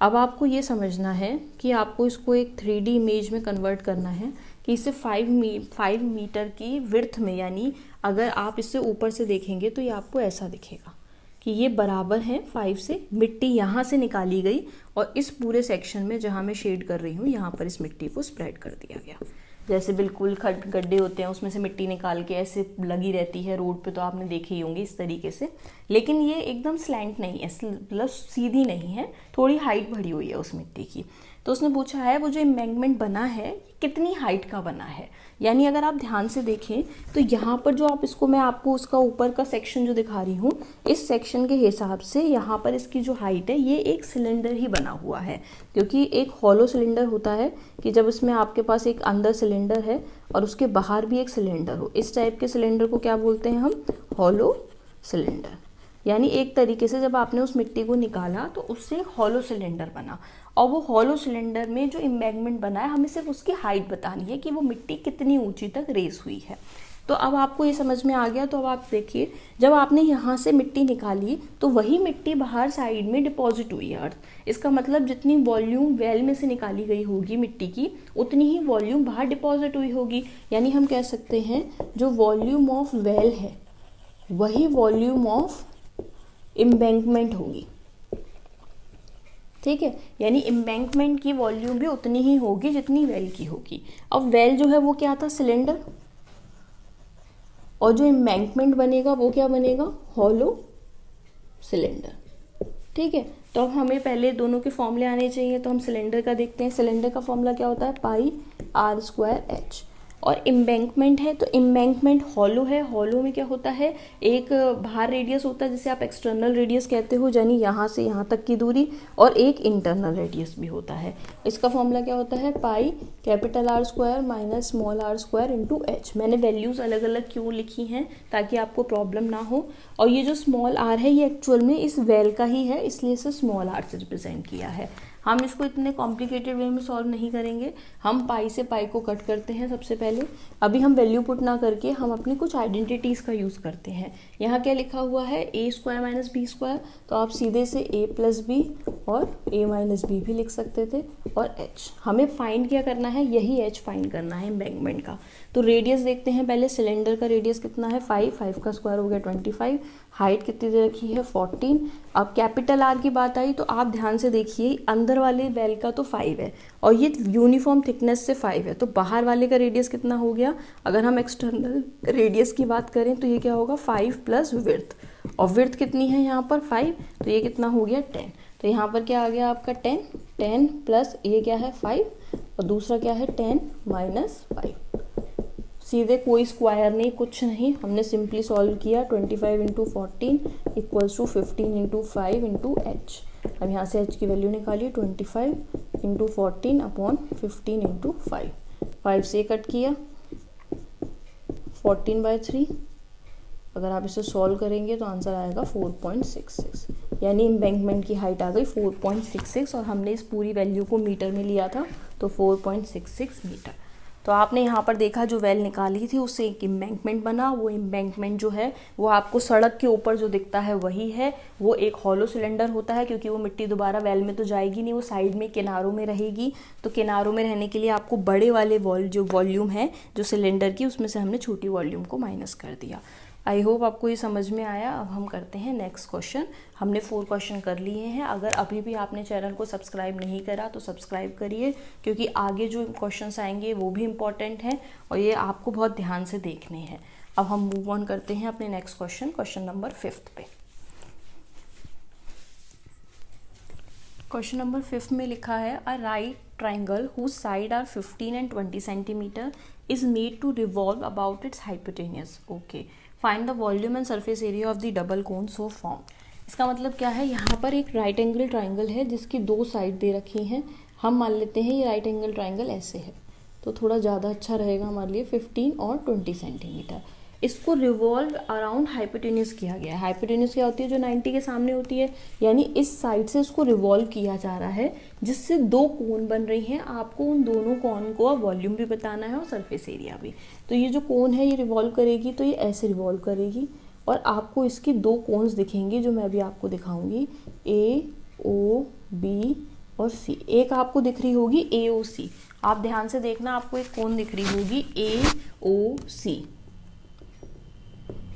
अब आपको ये समझना है कि आपको इसको एक 3D इमेज में कन्वर्ट करना है कि इसे 5 मीटर की विड्थ में, यानी अगर आप इससे ऊपर से देखेंगे तो ये आपको ऐसा दिखेगा कि ये बराबर है 5 से। मिट्टी यहाँ से निकाली गई और इस पूरे सेक्शन में जहाँ मैं शेड कर रही हूँ यहाँ पर इस मिट्टी को स्प्रेड कर दिया गया। जैसे बिल्कुल गड्ढे होते हैं उसमें से मिट्टी निकाल के ऐसे लगी रहती है रोड पे, तो आपने देखे ही होंगे इस तरीके से, लेकिन ये एकदम स्लैंट नहीं है, मतलब सीधी नहीं है, थोड़ी हाइट बढ़ी हुई है उस मिट्टी की। तो उसने पूछा है वो जो एम्बैंकमेंट बना है कितनी हाइट का बना है, यानी अगर आप ध्यान से देखें तो यहाँ पर जो आप इसको, मैं आपको उसका ऊपर का सेक्शन जो दिखा रही हूँ, इस सेक्शन के हिसाब से यहाँ पर इसकी जो हाइट है ये एक सिलेंडर ही बना हुआ है, क्योंकि एक हॉलो सिलेंडर होता है कि जब इसमें आपके पास एक अंदर सिलेंडर है और उसके बाहर भी एक सिलेंडर हो, इस टाइप के सिलेंडर को क्या बोलते हैं हम, हॉलो सिलेंडर। यानी एक तरीके से जब आपने उस मिट्टी को निकाला तो उससे एक हॉलो सिलेंडर बना, और वो हॉलो सिलेंडर में जो एम्बैंकमेंट बना है हमें सिर्फ उसकी हाइट बतानी है कि वो मिट्टी कितनी ऊंची तक रेस हुई है। तो अब आपको ये समझ में आ गया। तो अब आप देखिए, जब आपने यहाँ से मिट्टी निकाली तो वही मिट्टी बाहर साइड में डिपॉजिट हुई है अर्थ, इसका मतलब जितनी वॉल्यूम वेल में से निकाली गई होगी मिट्टी की, उतनी ही वॉल्यूम बाहर डिपॉजिट हुई होगी। यानी हम कह सकते हैं जो वॉल्यूम ऑफ वेल है वही वॉल्यूम ऑफ एम्बैंकमेंट होगी। ठीक है, यानी एम्बैंकमेंट की वॉल्यूम भी उतनी ही होगी जितनी वेल की होगी। अब वेल जो है वो क्या था, सिलेंडर, और जो एम्बैंकमेंट बनेगा वो क्या बनेगा, हॉलो सिलेंडर। ठीक है, तो अब हमें पहले दोनों के फॉर्मूले आने चाहिए, तो हम सिलेंडर का देखते हैं। सिलेंडर का फॉर्मूला क्या होता है, पाई r²h। और एम्बैंकमेंट है तो एम्बैंकमेंट हॉलो है, हॉलो में क्या होता है, एक बाहर रेडियस होता है जिसे आप एक्सटर्नल रेडियस कहते हो, यानी यहाँ से यहाँ तक की दूरी, और एक इंटरनल रेडियस भी होता है। इसका फॉर्मूला क्या होता है, पाई R² minus small r² into H. मैंने वैल्यूज़ अलग अलग क्यों लिखी हैं ताकि आपको प्रॉब्लम ना हो। और ये जो स्मॉल r है ये एक्चुअल में इस वेल का ही है, इसलिए इसे स्मॉल r से रिप्रेजेंट किया है। हम इसको इतने कॉम्प्लिकेटेड वे में सॉल्व नहीं करेंगे, हम पाई से पाई को कट करते हैं सबसे पहले। अभी हम वैल्यू पुट ना करके हम अपनी कुछ आइडेंटिटीज़ का यूज़ करते हैं। यहाँ क्या लिखा हुआ है, a² माइनस b², तो आप सीधे से a प्लस बी और a माइनस बी भी लिख सकते थे, और h हमें फाइंड क्या करना है, यही h फाइंड करना है एम्बैंकमेंट का। तो रेडियस देखते हैं पहले, सिलेंडर का रेडियस कितना है 5 का स्क्वायर हो गया 25, हाइट कितनी दे रखी है 14। अब कैपिटल आर की बात आई तो आप ध्यान से देखिए, अंदर वाले वेल का तो 5 है और ये यूनिफॉर्म थिकनेस से 5 है, तो बाहर वाले का रेडियस कितना हो गया, अगर हम एक्सटर्नल रेडियस की बात करें तो ये क्या होगा 5 प्लस विड्थ, और विड्थ कितनी है यहाँ पर 5, तो ये कितना हो गया 10। तो यहाँ पर क्या आ गया आपका 10 प्लस ये क्या है 5 और दूसरा क्या है 10 माइनस 5। सीधे कोई स्क्वायर नहीं, कुछ नहीं, हमने सिंपली सॉल्व किया। 25 into 14 equals to 15 into 5 into H. अब यहाँ से एच की वैल्यू निकालिए 25 इंटू 14 अपॉन 15 इंटू 5। 5 से कट किया 14/3। अगर आप इसे सॉल्व करेंगे तो आंसर आएगा 4.66, यानी एम्बैंकमेंट की हाइट आ गई 4.66 और हमने इस पूरी वैल्यू को मीटर में लिया था तो 4.66 मीटर। तो आपने यहाँ पर देखा जो वेल निकाली थी उससे एक एम्बैंकमेंट बना। वो एम्बैंकमेंट जो है वो आपको सड़क के ऊपर जो दिखता है वही है, वो एक हॉलो सिलेंडर होता है क्योंकि वो मिट्टी दोबारा वेल में तो जाएगी नहीं, वो साइड में किनारों में रहेगी। तो किनारों में रहने के लिए आपको बड़े वाले जो वॉल्यूम है जो सिलेंडर की, उसमें से हमने छोटी वॉल्यूम को माइनस कर दिया। आई होप आपको ये समझ में आया। अब हम करते हैं नेक्स्ट क्वेश्चन। हमने 4 क्वेश्चन कर लिए हैं। अगर अभी भी आपने चैनल को सब्सक्राइब नहीं करा तो सब्सक्राइब करिए, क्योंकि आगे जो क्वेश्चंस आएंगे वो भी इम्पॉर्टेंट हैं और ये आपको बहुत ध्यान से देखने हैं। अब हम मूव ऑन करते हैं अपने नेक्स्ट क्वेश्चन नंबर 5 पे। क्वेश्चन नंबर 5 में लिखा है a right triangle whose side are 15 and 20 centimetre is made to revolve about its hypotenuse. Okay, find the volume and surface area of the double cone so form. इसका मतलब क्या है, यहाँ पर एक राइट एंगल ट्राइंगल है जिसकी 2 side दे रखी हैं। हम मान लेते हैं ये राइट एंगल ट्राइंगल ऐसे है, तो थोड़ा ज़्यादा अच्छा रहेगा हमारे लिए। 15 और 20 सेंटीमीटर। इसको रिवॉल्व अराउंड हाइपोटेन्यूस किया गया है। हाइपोटेन्यूस क्या होती है, जो 90 के सामने होती है, यानी इस साइड से इसको रिवॉल्व किया जा रहा है, जिससे 2 कोन बन रही हैं। आपको उन दोनों कोन को वॉल्यूम भी बताना है और सरफेस एरिया भी। तो ये जो कोन है ये रिवॉल्व करेगी, तो ये ऐसे रिवॉल्व करेगी और आपको इसकी 2 कोन्स दिखेंगी जो मैं अभी आपको दिखाऊंगी, ए ओ बी और सी। एक आपको दिख रही होगी ए ओ सी, आप ध्यान से देखना, आपको एक कोन दिख रही होगी ए ओ सी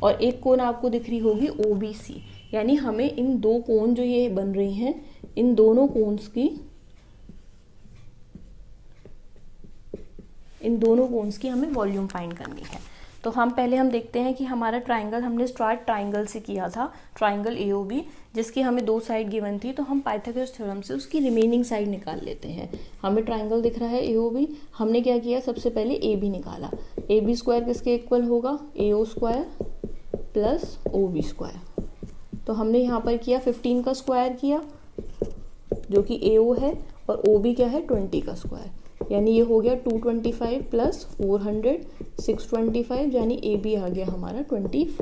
और एक कोन आपको दिख रही होगी ओ बी सी। यानी हमें इन 2 कोन जो ये बन रही हैं, इन दोनों कोन्स की हमें वॉल्यूम फाइंड करनी है। तो हम देखते हैं कि हमारा ट्राइंगल, हमने स्टार्ट ट्राइंगल से किया था, ट्राइंगल एओबी, जिसकी हमें 2 साइड गिवन थी। तो हम पाइथागोरस थ्योरम से उसकी रिमेनिंग साइड निकाल लेते हैं। हमें ट्राइंगल दिख रहा है एओबी, हमने क्या किया, सबसे पहले ए बी निकाला। ए बी स्क्वायर किसके इक्वल होगा, A O square plus O B square. तो हमने यहाँ पर किया 15 का स्क्वायर किया जो कि ए ओ है, और ओ बी क्या है 20 का स्क्वायर, यानी ये हो गया 225 प्लस 400 625, यानी ए बी आ गया हमारा 25।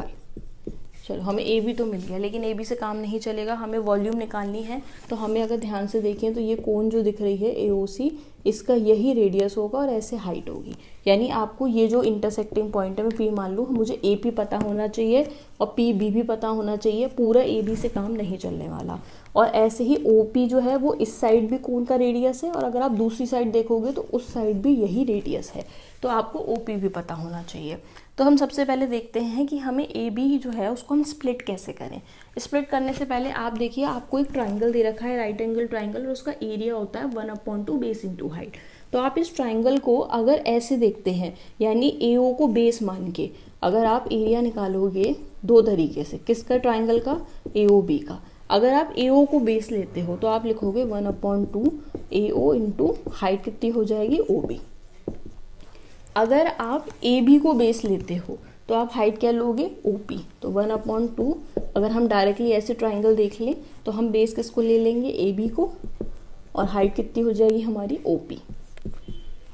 चलो हमें ए बी तो मिल गया, लेकिन ए बी से काम नहीं चलेगा, हमें वॉल्यूम निकालनी है। तो हमें अगर ध्यान से देखें तो ये कोन जो दिख रही है ए ओ सी, इसका यही रेडियस होगा और ऐसे हाइट होगी। यानी आपको ये जो इंटरसेक्टिंग पॉइंट है, मैं पी मान लूँ, मुझे ए पी पता होना चाहिए और पी बी भी पता होना चाहिए। पूरा ए बी से काम नहीं चलने वाला। और ऐसे ही ओ पी जो है वो इस साइड भी कोन का रेडियस है, और अगर आप दूसरी साइड देखोगे तो उस साइड भी यही रेडियस है। तो आपको ओ पी भी पता होना चाहिए। तो हम सबसे पहले देखते हैं कि हमें ए बी जो है उसको हम स्प्लिट कैसे करें। स्प्लिट करने से पहले आप देखिए, आपको एक ट्राइंगल दे रखा है, राइट एंगल ट्राइंगल, और उसका एरिया होता है 1/2 बेस इंटू हाइट। तो आप इस ट्राइंगल को अगर ऐसे देखते हैं, यानी ए ओ को बेस मान के अगर आप एरिया निकालोगे 2 तरीके से, किसका, ट्राइंगल का, ए ओ बी का। अगर आप ए ओ को बेस लेते हो तो आप लिखोगे 1/2 ए ओ इंटू हाइट कितनी हो जाएगी ओ बी। अगर आप ए बी को बेस लेते हो तो आप हाइट क्या लोगे, ओ पी। तो 1/2, अगर हम डायरेक्टली ऐसे ट्राइंगल देख लें तो हम बेस किसको ले लेंगे, ए बी को, और हाइट कितनी हो जाएगी हमारी ओ पी।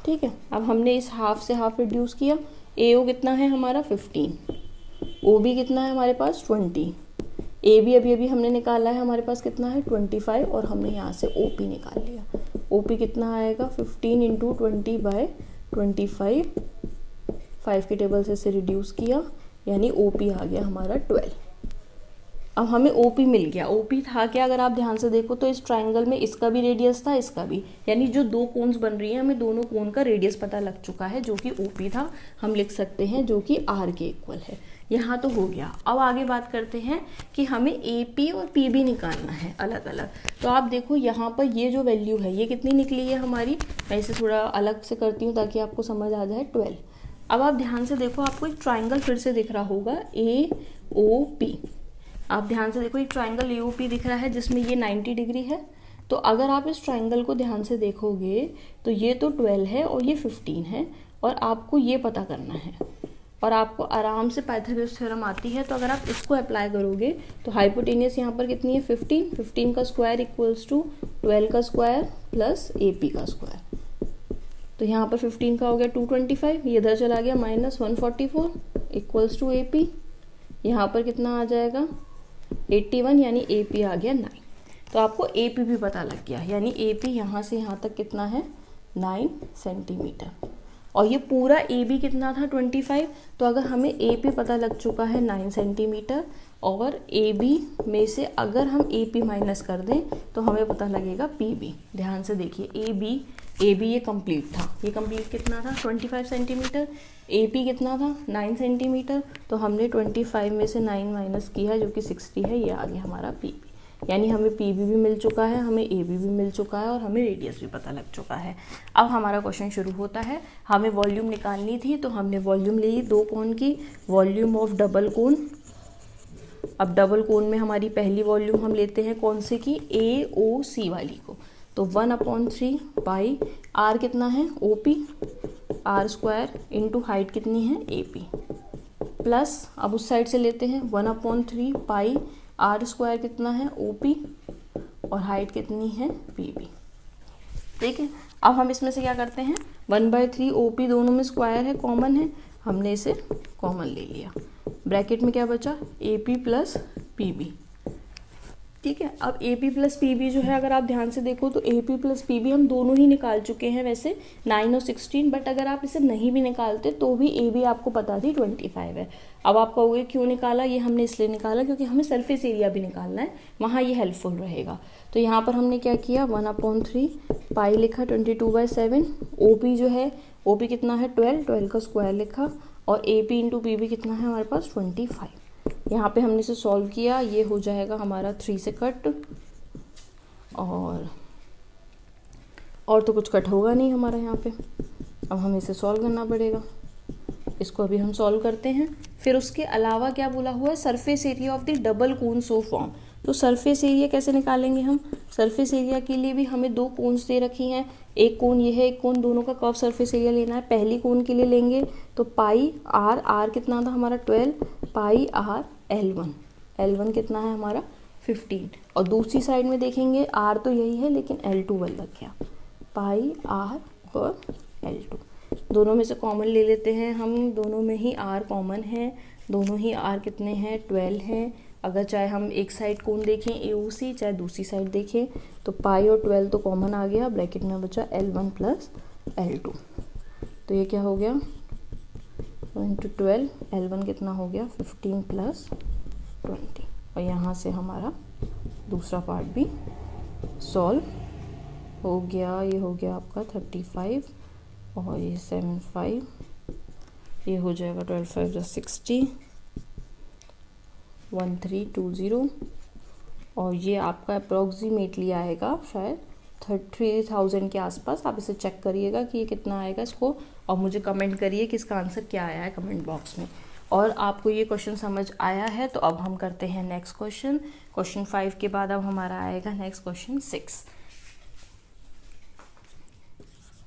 ठीक है, अब हमने इस हाफ से हाफ रिड्यूस किया। ए ओ कितना है हमारा 15, ओ बी कितना है हमारे पास 20, ए बी अभी हमने निकाला है, हमारे पास कितना है 25, और हमने यहाँ से ओ पी निकाल लिया। ओ पी कितना आएगा 15 इंटू 20/25, 5 के टेबल से इसे रिड्यूस किया, यानी ओ पी आ गया हमारा 12। अब हमें ओ पी मिल गया। ओ पी था क्या, अगर आप ध्यान से देखो तो इस ट्राइंगल में इसका भी रेडियस था, इसका भी, यानी जो 2 कोन्स बन रही हैं, हमें दोनों कोन का रेडियस पता लग चुका है, जो कि ओ पी था। हम लिख सकते हैं जो कि आर के इक्वल है, यहाँ तो हो गया। अब आगे बात करते हैं कि हमें AP और PB निकालना है अलग अलग। तो आप देखो यहाँ पर ये जो वैल्यू है ये कितनी निकली है हमारी, मैं इसे थोड़ा अलग से करती हूँ ताकि आपको समझ आ जाए, 12। अब आप ध्यान से देखो, आपको एक ट्राइंगल फिर से दिख रहा होगा AOP। आप ध्यान से देखो, एक ट्राइंगल AOP दिख रहा है जिसमें ये 90 डिग्री है। तो अगर आप इस ट्राइंगल को ध्यान से देखोगे तो ये तो 12 है और ये 15 है, और आपको ये पता करना है, और आपको आराम से पाइथागोरस थ्योरम आती है। तो अगर आप इसको अप्लाई करोगे तो हाइपोटेनियस यहाँ पर कितनी है 15, 15 का स्क्वायर इक्वल्स टू 12 का स्क्वायर प्लस AP का स्क्वायर। तो यहाँ पर 15 का हो गया 225, ये इधर चला गया माइनस 144 इक्वल्स टू AP। यहाँ पर कितना आ जाएगा 81, यानी AP आ गया 9। तो आपको AP भी पता लग गया, यानी AP यहाँ से यहाँ तक कितना है 9 सेंटीमीटर। और ये पूरा AB कितना था 25। तो अगर हमें AP पता लग चुका है 9 सेंटीमीटर, और AB में से अगर हम AP माइनस कर दें तो हमें पता लगेगा PB। ध्यान से देखिए, AB ये कंप्लीट था, ये कंप्लीट कितना था 25 सेंटीमीटर, AP कितना था 9 सेंटीमीटर। तो हमने 25 में से 9 माइनस किया जो कि 60 है, ये आ गया हमारा PB। यानी हमें PB भी मिल चुका है, हमें AB भी मिल चुका है, और हमें रेडियस भी पता लग चुका है। अब हमारा क्वेश्चन शुरू होता है। हमें वॉल्यूम निकालनी थी, तो हमने वॉल्यूम ली 2 कोन की, वॉल्यूम ऑफ डबल कोन। अब डबल कोन में हमारी पहली वॉल्यूम हम लेते हैं कौन से की, AOC वाली को। तो 1/3 पाई, R कितना है OP, R square into height कितनी है AP, प्लस अब उस साइड से लेते हैं 1/3 पाई, R स्क्वायर कितना है OP, और हाइट कितनी है PB। ठीक है, अब हम इसमें से क्या करते हैं, 1/3 OP दोनों में स्क्वायर है, कॉमन है, हमने इसे कॉमन ले लिया। ब्रैकेट में क्या बचा AP प्लस PB। ठीक है, अब AP प्लस PB जो है, अगर आप ध्यान से देखो तो AP प्लस PB हम दोनों ही निकाल चुके हैं वैसे 9 और 16, बट अगर आप इसे नहीं भी निकालते तो भी AB आपको पता थी 25 है। अब आप कहोगे क्यों निकाला, ये हमने इसलिए निकाला क्योंकि हमें सरफेस एरिया भी निकालना है, वहाँ ये हेल्पफुल रहेगा। तो यहाँ पर हमने क्या किया 1/3 पाई लिखा 22/7, OP जो है OP कितना है 12 का स्क्वायर लिखा, और AP इंटू PB कितना है हमारे पास 25। यहाँ पे हमने इसे सॉल्व किया, ये हो जाएगा हमारा 3 से कट, और तो कुछ कट होगा नहीं हमारा यहाँ पे। अब हमें इसे सॉल्व करना पड़ेगा, इसको अभी हम सॉल्व करते हैं। फिर उसके अलावा क्या बोला हुआ है, surface area of the double cone so form. तो सरफेस एरिया कैसे निकालेंगे हम, सरफेस एरिया के लिए भी हमें 2 कोन्स दे रखी हैं, एक कोन ये है, एक कोन, दोनों का कर्व सरफेस एरिया लेना है। पहली कोन के लिए लेंगे तो पाई R कितना था हमारा 12, पाई R L1 कितना है हमारा 15, और दूसरी साइड में देखेंगे R तो यही है लेकिन L2 अलग गया, पाई R और L2। दोनों में से कॉमन ले लेते हैं हम, दोनों में ही R कॉमन है, दोनों ही R कितने हैं 12 हैं। अगर चाहे हम एक साइड कोण देखें AOC, चाहे दूसरी साइड देखें, तो पाई और 12 तो कॉमन आ गया, ब्रैकेट में बचा L1 प्लस L2। तो ये क्या हो गया 12, L1 कितना हो गया 15 प्लस 20, और यहाँ से हमारा दूसरा पार्ट भी सॉल्व हो गया। ये हो गया आपका 35, और ये 75, ये हो जाएगा 12 5 60, 1320, और ये आपका अप्रोक्सीमेटली आएगा शायद 3000 के आसपास। आप इसे चेक करिएगा कि ये कितना आएगा इसको, और मुझे कमेंट करिए कि इसका आंसर क्या आया है कमेंट बॉक्स में। और आपको ये क्वेश्चन समझ आया है तो अब हम करते हैं नेक्स्ट क्वेश्चन। क्वेश्चन 5 के बाद अब हमारा आएगा नेक्स्ट क्वेश्चन 6।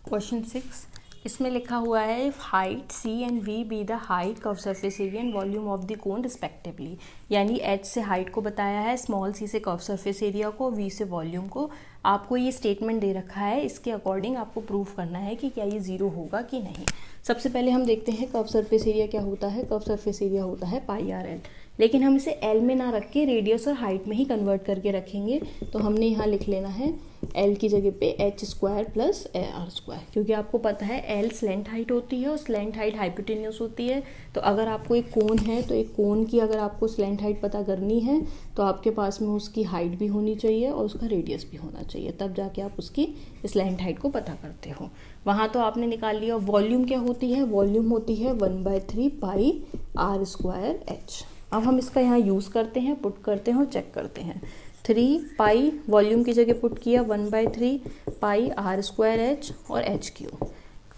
क्वेश्चन 6 इसमें लिखा हुआ है height C and V be the height curve surface area and volume of the cone respectively. यानी H से हाइट को बताया है, स्मॉल c से कर्व सरफेस एरिया को, V से वॉल्यूम को। आपको ये स्टेटमेंट दे रखा है, इसके अकॉर्डिंग आपको प्रूव करना है कि क्या ये ज़ीरो होगा कि नहीं। सबसे पहले हम देखते हैं कर्व सरफेस एरिया क्या होता है। कर्व सरफेस एरिया होता है पाई RL, लेकिन हम इसे एल में ना रख के रेडियस और हाइट में ही कन्वर्ट करके रखेंगे। तो हमने यहाँ लिख लेना है एल की जगह पे H square plus R square, क्योंकि आपको पता है एल स्लेंट हाइट होती है और स्लेंट हाइट हाइपोटेन्यूस होती है। तो अगर आपको एक कोन है तो एक कोन की अगर आपको स्लेंट हाइट पता करनी है तो आपके पास में उसकी हाइट भी होनी चाहिए और उसका रेडियस भी होना चाहिए, तब जाके आप उसकी स्लेंट हाइट को पता करते हो। वहाँ तो आपने निकाल लिया। वॉल्यूम क्या होती है? वॉल्यूम होती है 1/3 पाई आर स्क्वायर एच। अब हम इसका यहाँ यूज़ करते हैं, पुट करते हैं और चेक करते हैं। 3 पाई वॉल्यूम की जगह पुट किया, 1/3 पाई आर स्क्वायर एच और H Q.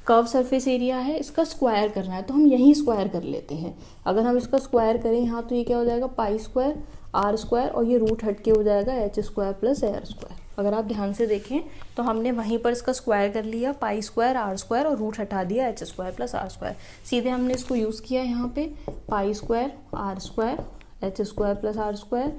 Curve surface area है, इसका स्क्वायर करना है तो हम यहीं स्क्वायर कर लेते हैं। अगर हम इसका स्क्वायर करें यहाँ तो ये क्या हो जाएगा, पाई स्क्वायर आर स्क्वायर और ये रूट हट के हो जाएगा H square plus R square. अगर आप ध्यान से देखें तो हमने वहीं पर इसका स्क्वायर कर लिया, पाई स्क्वायर आर स्क्वायर और रूट हटा दिया H square plus R square. सीधे हमने इसको यूज़ किया यहाँ पे, pi square R square H square plus R square,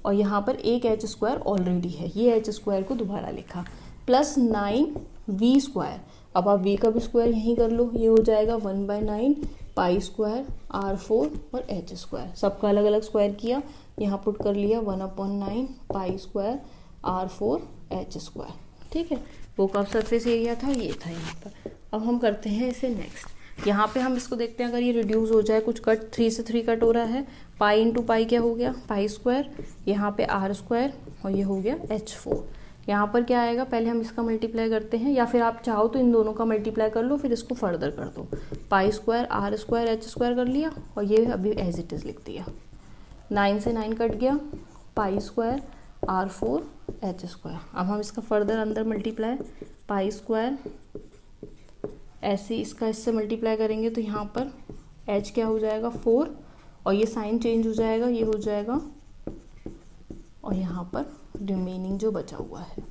और यहाँ पर एक एच स्क्वायर ऑलरेडी है, ये एच स्क्वायर को दोबारा लिखा, प्लस 9 स्क्वायर। अब आप v का भी स्क्वायर यहीं कर लो, ये हो जाएगा 1/9 पाई स्क्वायर r4 और एच स्क्वायर। सबका अलग अलग स्क्वायर किया, यहाँ पुट कर लिया 1/9 pi square r4 H square. ठीक है, वो कर्व सरफेस एरिया था, ये था यहाँ पर। अब हम करते हैं इसे नेक्स्ट। यहाँ पे हम इसको देखते हैं, अगर ये रिड्यूस हो जाए, कुछ कट 3 से 3 कट हो रहा है, पाई इंटू पाई क्या हो गया, पाई स्क्वायर, यहाँ पे आर स्क्वायर और ये हो गया h4। यहाँ पर क्या आएगा, पहले हम इसका मल्टीप्लाई करते हैं, या फिर आप चाहो तो इन दोनों का मल्टीप्लाई कर लो, फिर इसको फर्दर कर दो। Pi square R square H square कर लिया और ये अभी एज इट इज़ लिख दिया। 9 से 9 कट गया, pi square r4 H square. अब हम इसका फर्दर अंदर मल्टीप्लाई, पाई स्क्वायर ऐसे इसका इससे मल्टीप्लाई करेंगे तो यहाँ पर h क्या हो जाएगा 4 और ये साइन चेंज हो जाएगा, ये हो जाएगा, और यहाँ पर रिमेनिंग जो बचा हुआ है।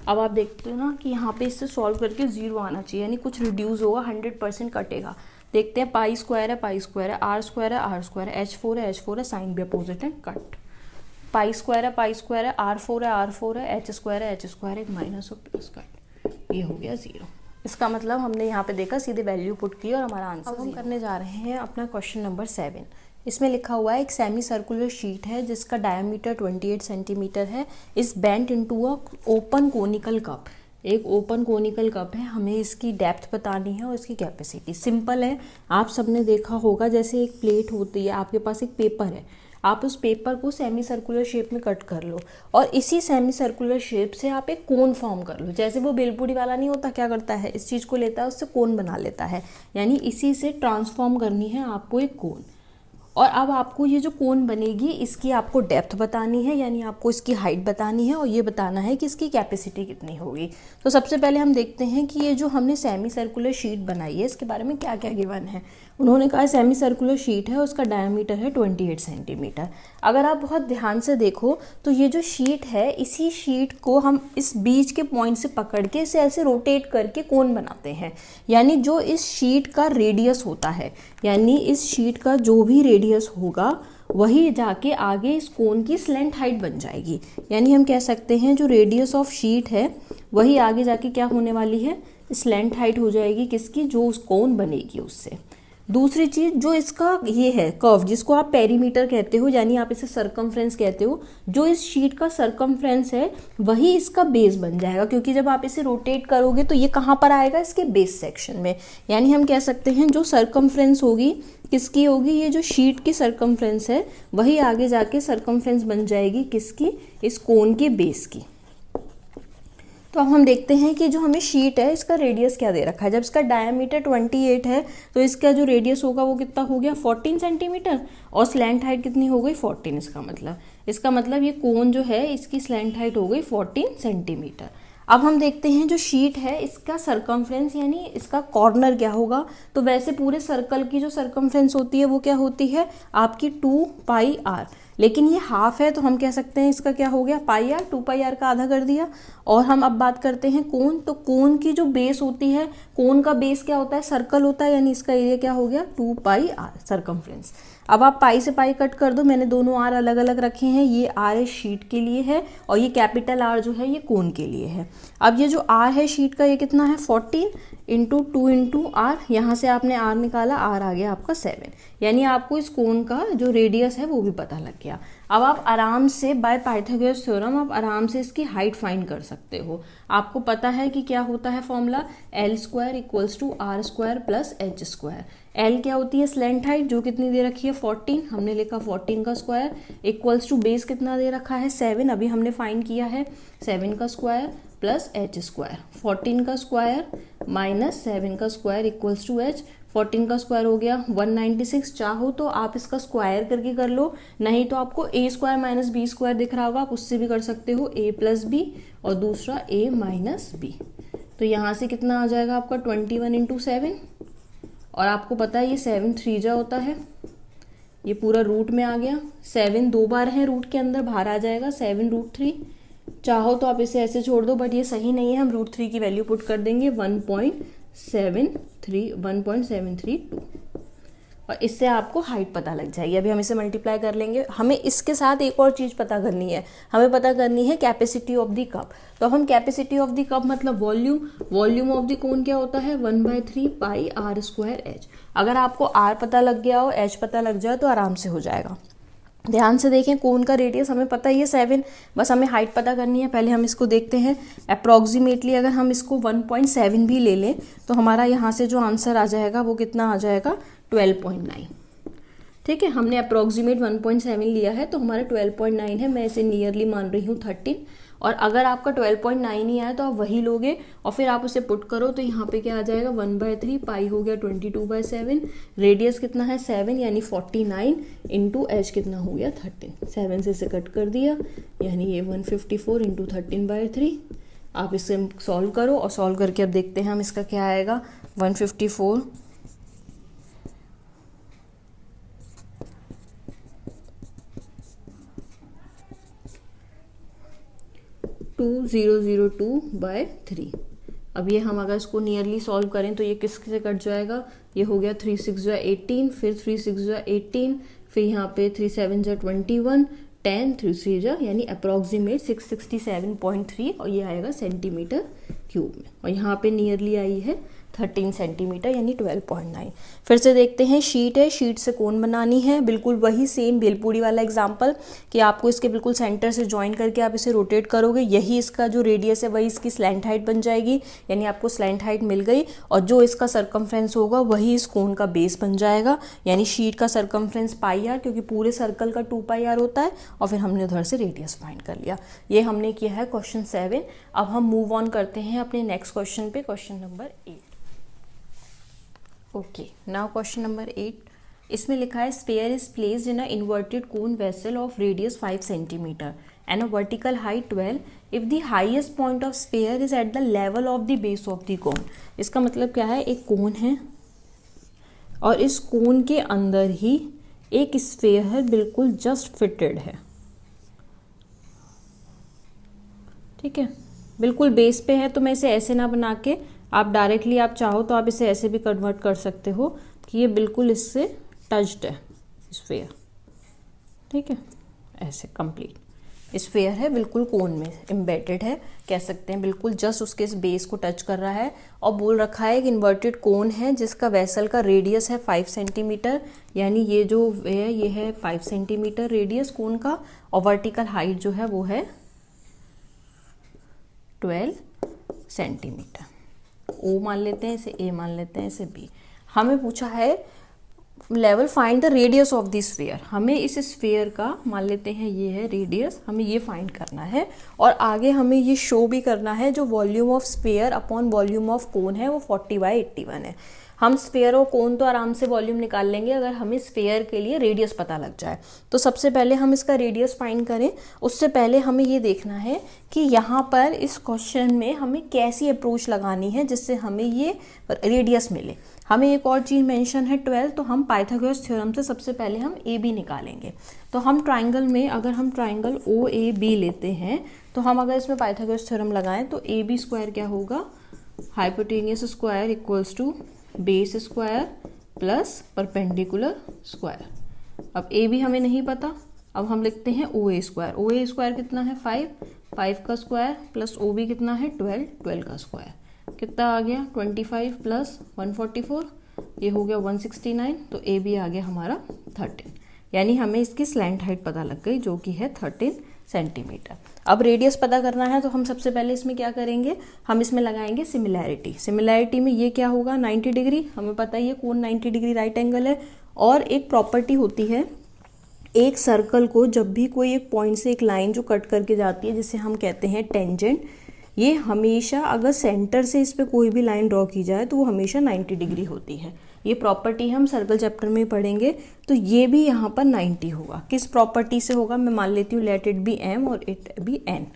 अब आप देखते हो ना कि यहाँ पे इससे सॉल्व करके 0 आना चाहिए, यानी कुछ रिड्यूस होगा, 100% कटेगा। देखते हैं, पाई स्क्वायर है पाई स्क्वायर है, आर स्क्वायर है आर स्क्वायर है, h4 है h4 है, साइन भी अपोजिट है, कट। पाई स्क्वायर है पाई स्क्वायर है, r4 है r4 है, एच स्क्वायर है एच स्क्वायर है, एक माइनस और प्लस, कट। ये हो गया 0। इसका मतलब हमने यहाँ पे देखा, सीधे वैल्यू पुट की और हमारा आंसर। अब हम करने जा रहे हैं अपना क्वेश्चन नंबर 7। इसमें लिखा हुआ है एक सेमी सर्कुलर शीट है जिसका डायमीटर 28 सेंटीमीटर है, इस bent into a open conical cup. एक ओपन कोनिकल कप है, हमें इसकी डेप्थ बतानी है और इसकी कैपेसिटी। सिंपल है, आप सबने देखा होगा, जैसे एक प्लेट होती है, आपके पास एक पेपर है, आप उस पेपर को सेमी सर्कुलर शेप में कट कर लो और इसी सेमी सर्कुलर शेप से आप एक कोन फॉर्म कर लो। जैसे वो बेलपूरी वाला नहीं होता, क्या करता है, इस चीज़ को लेता है, उससे कोन बना लेता है, यानी इसी से ट्रांसफॉर्म करनी है आपको एक कोन। और अब आपको ये जो कोन बनेगी, इसकी आपको डेप्थ बतानी है, यानी आपको इसकी हाइट बतानी है और ये बताना है कि इसकी कैपेसिटी कितनी होगी। तो सबसे पहले हम देखते हैं कि ये जो हमने सेमी सर्कुलर शीट बनाई है, इसके बारे में क्या क्या गिवन है। उन्होंने कहा सेमी सर्कुलर शीट है, उसका डायमीटर है 28 सेंटीमीटर। अगर आप बहुत ध्यान से देखो तो ये जो शीट है, इसी शीट को हम इस बीच के पॉइंट से पकड़ के इसे ऐसे रोटेट करके कोन बनाते हैं। यानी जो इस शीट का रेडियस होता है, यानी इस शीट का जो भी रेडियस होगा वही जाके आगे इस कोन की स्लेंट हाइट बन जाएगी। यानी हम कह सकते हैं जो रेडियस ऑफ शीट है वही आगे जाके क्या होने वाली है, स्लेंट हाइट हो जाएगी किसकी, जो उस कोन बनेगी उससे। दूसरी चीज़, जो इसका ये है कर्व, जिसको आप पेरीमीटर कहते हो, यानी आप इसे सरकमफ्रेंस कहते हो, जो इस शीट का सरकमफ्रेंस है वही इसका बेस बन जाएगा, क्योंकि जब आप इसे रोटेट करोगे तो ये कहाँ पर आएगा, इसके बेस सेक्शन में। यानी हम कह सकते हैं जो सरकमफ्रेंस होगी किसकी होगी, ये जो शीट की सरकमफ्रेंस है वही आगे जाके सरकमफ्रेंस बन जाएगी किसकी, इस कोन के बेस की। तो अब हम देखते हैं कि जो हमें शीट है इसका रेडियस क्या दे रखा है। जब इसका डायमीटर 28 है तो इसका जो रेडियस होगा वो कितना हो गया, 14 सेंटीमीटर, और स्लैंट हाइट कितनी हो गई, 14। इसका मतलब ये कोन जो है इसकी स्लैंट हाइट हो गई 14 सेंटीमीटर। अब हम देखते हैं जो शीट है इसका सरकमफ्रेंस यानी इसका कॉर्नर क्या होगा। तो वैसे पूरे सर्कल की जो सरकमफ्रेंस होती है वो क्या होती है आपकी 2 पाई आर, लेकिन ये हाफ है तो हम कह सकते हैं इसका क्या हो गया पाई आर, 2 पाई आर का आधा कर दिया। और हम अब बात करते हैं कोन, तो कोन की जो बेस होती है, कोन का बेस क्या होता है, सर्कल होता है, यानी इसका एरिया क्या हो गया 2 पाई आर सरकमफ्रेंस। अब आप पाई से पाई कट कर दो, मैंने दोनों आर अलग अलग रखे हैं, ये आर है शीट के लिए है और ये कैपिटल आर जो है ये कोन के लिए है। अब ये जो आर है शीट का ये कितना है 14, इंटू 2 इंटू आर, यहाँ से आपने आर निकाला, आर आ गया आपका 7, यानी आपको इस कोण का जो रेडियस है वो भी पता लग गया। अब आप आराम से बाय पाइथागोरस थ्योरम आप आराम से इसकी हाइट फाइंड कर सकते हो। आपको पता है कि क्या होता है formula, L square equals to R square plus H square. L क्या होती है, स्लैंट हाइट, जो कितनी दे रखी है 14, हमने लिखा 14 का स्क्वायर, इक्वल्स टू बेस कितना दे रखा है 7, अभी हमने फाइंड किया है 7 का स्क्वायर प्लस एच स्क्वायर, 14 का स्क्वायर माइनस 7 का स्क्वायर इक्वल्स टू एच। 14 का स्क्वायर हो गया 196, चाहो तो आप इसका स्क्वायर करके कर लो, नहीं तो आपको ए स्क्वायर माइनस बी स्क्वायर दिख रहा होगा, आप उससे भी कर सकते हो, ए प्लस बी और दूसरा ए माइनस बी। तो यहाँ से कितना आ जाएगा आपका 21 इंटू 7, और आपको पता है ये 7 3 जा होता है, ये पूरा रूट में आ गया, 7 दो बार है रूट के अंदर, बाहर आ जाएगा 7 रूट 3। चाहो तो आप इसे ऐसे छोड़ दो, बट ये सही नहीं है, हम रूट 3 की वैल्यू पुट कर देंगे 1.732, और इससे आपको हाइट पता लग जाएगी। अभी हम इसे मल्टीप्लाई कर लेंगे। हमें इसके साथ एक और चीज़ पता करनी है, हमें पता करनी है कैपेसिटी ऑफ द कप। तो हम कैपेसिटी ऑफ द कप मतलब वॉल्यूम ऑफ द कोन क्या होता है 1/3 पाई आर स्क्वायर एच। अगर आपको आर पता लग गया हो, एच पता लग जाए तो आराम से हो जाएगा। ध्यान से देखें, कोन का रेडियस हमें पता ही है 7, बस हमें हाइट पता करनी है। पहले हम इसको देखते हैं, अप्रॉक्सीमेटली अगर हम इसको 1.7 भी ले लें तो हमारा यहाँ से जो आंसर आ जाएगा वो कितना आ जाएगा 12.9। ठीक है, हमने अप्रॉक्सीमेट 1.7 लिया है तो हमारा 12.9 है, मैं इसे नियरली मान रही हूँ 13। और अगर आपका 12.9 ही आया तो आप वही लोगे और फिर आप उसे पुट करो तो यहाँ पे क्या आ जाएगा 1/3 पाई हो गया 22/7, रेडियस कितना है 7 यानी 49 इंटू एच कितना हो गया 13, 7 से इसे कट कर दिया यानी ये 154 इंटू 13/3। आप इसे सॉल्व करो और सॉल्व करके अब देखते हैं हम इसका क्या आएगा। 154 2002/3। अब ये हम अगर इसको नियरली सॉल्व करें तो ये किससे कट जाएगा, ये हो गया 3 6 जो 18, फिर 3 6 जो 18, फिर यहाँ पे 3 7 जो 21, 10 3 3 जो यानी अप्रॉक्सीमेट 667.3 और ये आएगा सेंटीमीटर क्यूब में, और यहाँ पे नियरली आई है 13 सेंटीमीटर यानी 12.9। फिर से देखते हैं, शीट है, शीट से कोन बनानी है, बिल्कुल वही सेम भेलपूरी वाला एग्जांपल कि आपको इसके बिल्कुल सेंटर से ज्वाइन करके आप इसे रोटेट करोगे, यही इसका जो रेडियस है वही इसकी स्लैंट हाइट बन जाएगी, यानी आपको स्लैंट हाइट मिल गई, और जो इसका सर्कमफ्रेंस होगा वही इस कोन का बेस बन जाएगा, यानी शीट का सर्कमफ्रेंस पाई आर, क्योंकि पूरे सर्कल का 2 पाई आर होता है, और फिर हमने उधर से रेडियस फाइंड कर लिया। ये हमने किया है क्वेश्चन 7। अब हम मूव ऑन करते हैं अपने नेक्स्ट क्वेश्चन पे, question number 8। Okay, now question number 8, इसमें लिखा है sphere is placed in a inverted cone vessel of radius 5 centimetre and a vertical height 12 if the highest point of sphere is at the level of the base of the cone. इसका मतलब क्या है, एक कोन है और इस कोन के अंदर ही एक स्फीयर है, बिल्कुल जस्ट फिटेड है, ठीक है, बिल्कुल बेस पे है। तो मैं इसे ऐसे ना बना के, आप डायरेक्टली आप चाहो तो आप इसे ऐसे भी कन्वर्ट कर सकते हो कि ये बिल्कुल इससे टच्ड है स्फीयर, ठीक है, ऐसे कंप्लीट स्फीयर है, बिल्कुल कोन में एम्बेडेड है, कह सकते हैं बिल्कुल जस्ट उसके इस बेस को टच कर रहा है, और बोल रखा है कि इन्वर्टेड कोन है जिसका वेसल का रेडियस है 5 सेंटीमीटर, यानी ये जो है ये है 5 सेंटीमीटर रेडियस कोन का, और वर्टिकल हाइट जो है वो है 12 सेंटीमीटर। ओ मान लेते हैं इसे, ए मान लेते हैं इसे, बी। हमें पूछा है level find the radius of the sphere, हमें इस स्फीयर का मान लेते हैं ये है रेडियस, हमें ये फाइंड करना है, और आगे हमें ये शो भी करना है जो volume of sphere upon volume of cone है वो 40/81 है। हम स्फीयर और कोन तो आराम से वॉल्यूम निकाल लेंगे अगर हमें स्फीयर के लिए रेडियस पता लग जाए। तो सबसे पहले हम इसका रेडियस फाइंड करें, उससे पहले हमें ये देखना है कि यहाँ पर इस क्वेश्चन में हमें कैसी अप्रोच लगानी है जिससे हमें ये रेडियस मिले। हमें एक और चीज़ मेंशन है 12, तो हम पाइथागोरस थ्योरम से सबसे पहले हम ए बी निकालेंगे। तो हम ट्राइंगल में अगर हम ट्राइंगल ओ ए बी लेते हैं तो हम अगर इसमें पाइथागोरस थ्योरम लगाएं तो ए बी स्क्वायर क्या होगा, hypotenuse square equals to base square plus perpendicular square. अब ए बी हमें नहीं पता, अब हम लिखते हैं ओ ए स्क्वायर। ओ ए स्क्वायर कितना है 5 का स्क्वायर प्लस ओ बी कितना है 12 का स्क्वायर। कितना आ गया 25 प्लस 144, ये हो गया 169, तो ए बी आ गया हमारा 13, यानी हमें इसकी स्लैंट हाइट पता लग गई जो कि है 13 सेंटीमीटर। अब रेडियस पता करना है तो हम सबसे पहले इसमें क्या करेंगे, हम इसमें लगाएंगे सिमिलैरिटी। सिमिलैरिटी में ये क्या होगा 90 डिग्री, हमें पता ही है कौन 90 डिग्री राइट एंगल है। और एक प्रॉपर्टी होती है, एक सर्कल को जब भी कोई एक पॉइंट से एक लाइन जो कट करके जाती है जिसे हम कहते हैं टेंजेंट, ये हमेशा अगर सेंटर से इस पर कोई भी लाइन ड्रॉ की जाए तो वो हमेशा 90 डिग्री होती है। ये प्रॉपर्टी हम सर्कल चैप्टर में पढ़ेंगे। तो ये भी यहाँ पर 90 होगा। किस प्रॉपर्टी से होगा, मैं मान लेती हूँ लेट इट बी एम और इट बी एन।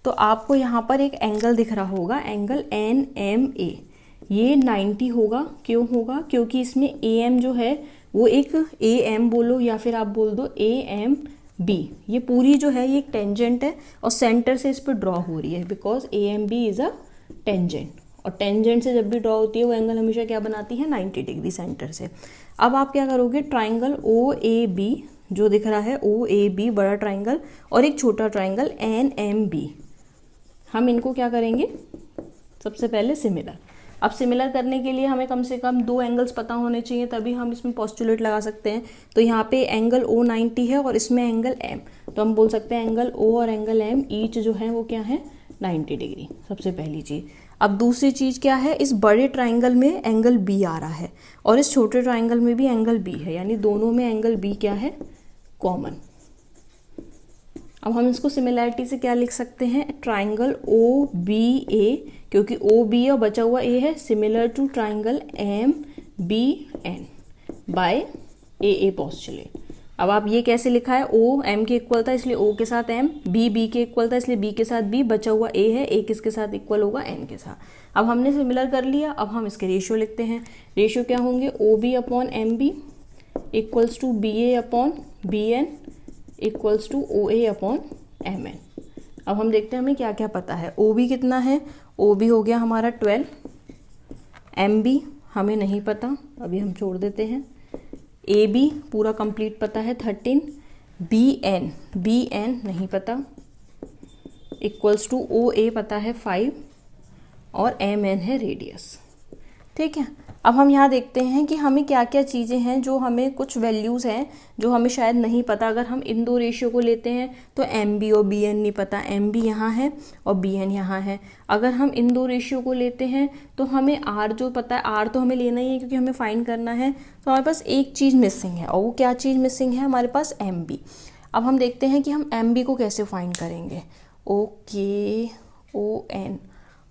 तो आपको यहाँ पर एक एंगल दिख रहा होगा, एंगल एन एम ए, ये 90 होगा। क्यों होगा, क्योंकि इसमें ए एम जो है वो एक ए एम बोलो या फिर आप बोल दो ए एम बी, ये पूरी जो है ये एक टेंजेंट है और सेंटर से इस पर ड्रॉ हो रही है, because A M B is a tangent. और टेंजेंट से जब भी ड्रॉ होती है वो एंगल हमेशा क्या बनाती है 90 डिग्री सेंटर से। अब आप क्या करोगे, ट्राइंगल ओ ए बी जो दिख रहा है, ओ ए बी बड़ा ट्राइंगल और एक छोटा ट्राइंगल एन एम बी, हम इनको क्या करेंगे सबसे पहले सिमिलर। अब सिमिलर करने के लिए हमें कम से कम 2 एंगल्स पता होने चाहिए, तभी हम इसमें पोस्टुलेट लगा सकते हैं। तो यहाँ पे एंगल ओ 90 है और इसमें एंगल एम, तो हम बोल सकते हैं एंगल ओ और एंगल एम ईच जो है वो क्या है 90 डिग्री, सबसे पहली चीज़। अब दूसरी चीज़ क्या है, इस बड़े ट्राइंगल में एंगल बी आ रहा है और इस छोटे ट्राइंगल में भी एंगल बी है, यानी दोनों में एंगल बी क्या है कॉमन। अब हम इसको सिमिलैरिटी से क्या लिख सकते हैं, ट्राइंगल ओ बी ए, क्योंकि ओ बी और बचा हुआ ए है, similar to triangle M B N by A postulate. अब आप ये कैसे लिखा है, ओ एम के इक्वल था इसलिए ओ के साथ एम, बी के इक्वल था इसलिए बी के साथ बी, बचा हुआ ए है, ए किसके साथ इक्वल होगा एन के साथ। अब हमने सिमिलर कर लिया, अब हम इसके रेशियो लिखते हैं। रेशियो क्या होंगे, O B upon M B equals to B A upon B N equals to O A upon M N. अब हम देखते हैं हमें क्या क्या पता है। ओ बी कितना है, ओ बी हो गया हमारा 12, एम बी हमें नहीं पता, अभी हम छोड़ देते हैं। ए बी पूरा कंप्लीट पता है 13, बी एन नहीं पता, इक्वल्स टू ओ ए पता है 5 और एम एन है रेडियस। ठीक है, अब हम यहाँ देखते हैं कि हमें क्या क्या चीज़ें हैं जो हमें, कुछ वैल्यूज़ हैं जो हमें शायद नहीं पता। अगर हम इन 2 रेशियो को लेते हैं तो एम बी और बी एन नहीं पता, एम बी यहाँ है और बी एन यहाँ है। अगर हम इन 2 रेशियो को लेते हैं तो हमें आर जो पता है, आर तो हमें लेना ही है क्योंकि हमें फाइंड करना है। तो हमारे पास एक चीज़ मिसिंग है, और वो क्या चीज़ मिसिंग है, हमारे पास एम बी। अब हम देखते हैं कि हम एम बी को कैसे फाइंड करेंगे। ओ के ओ एन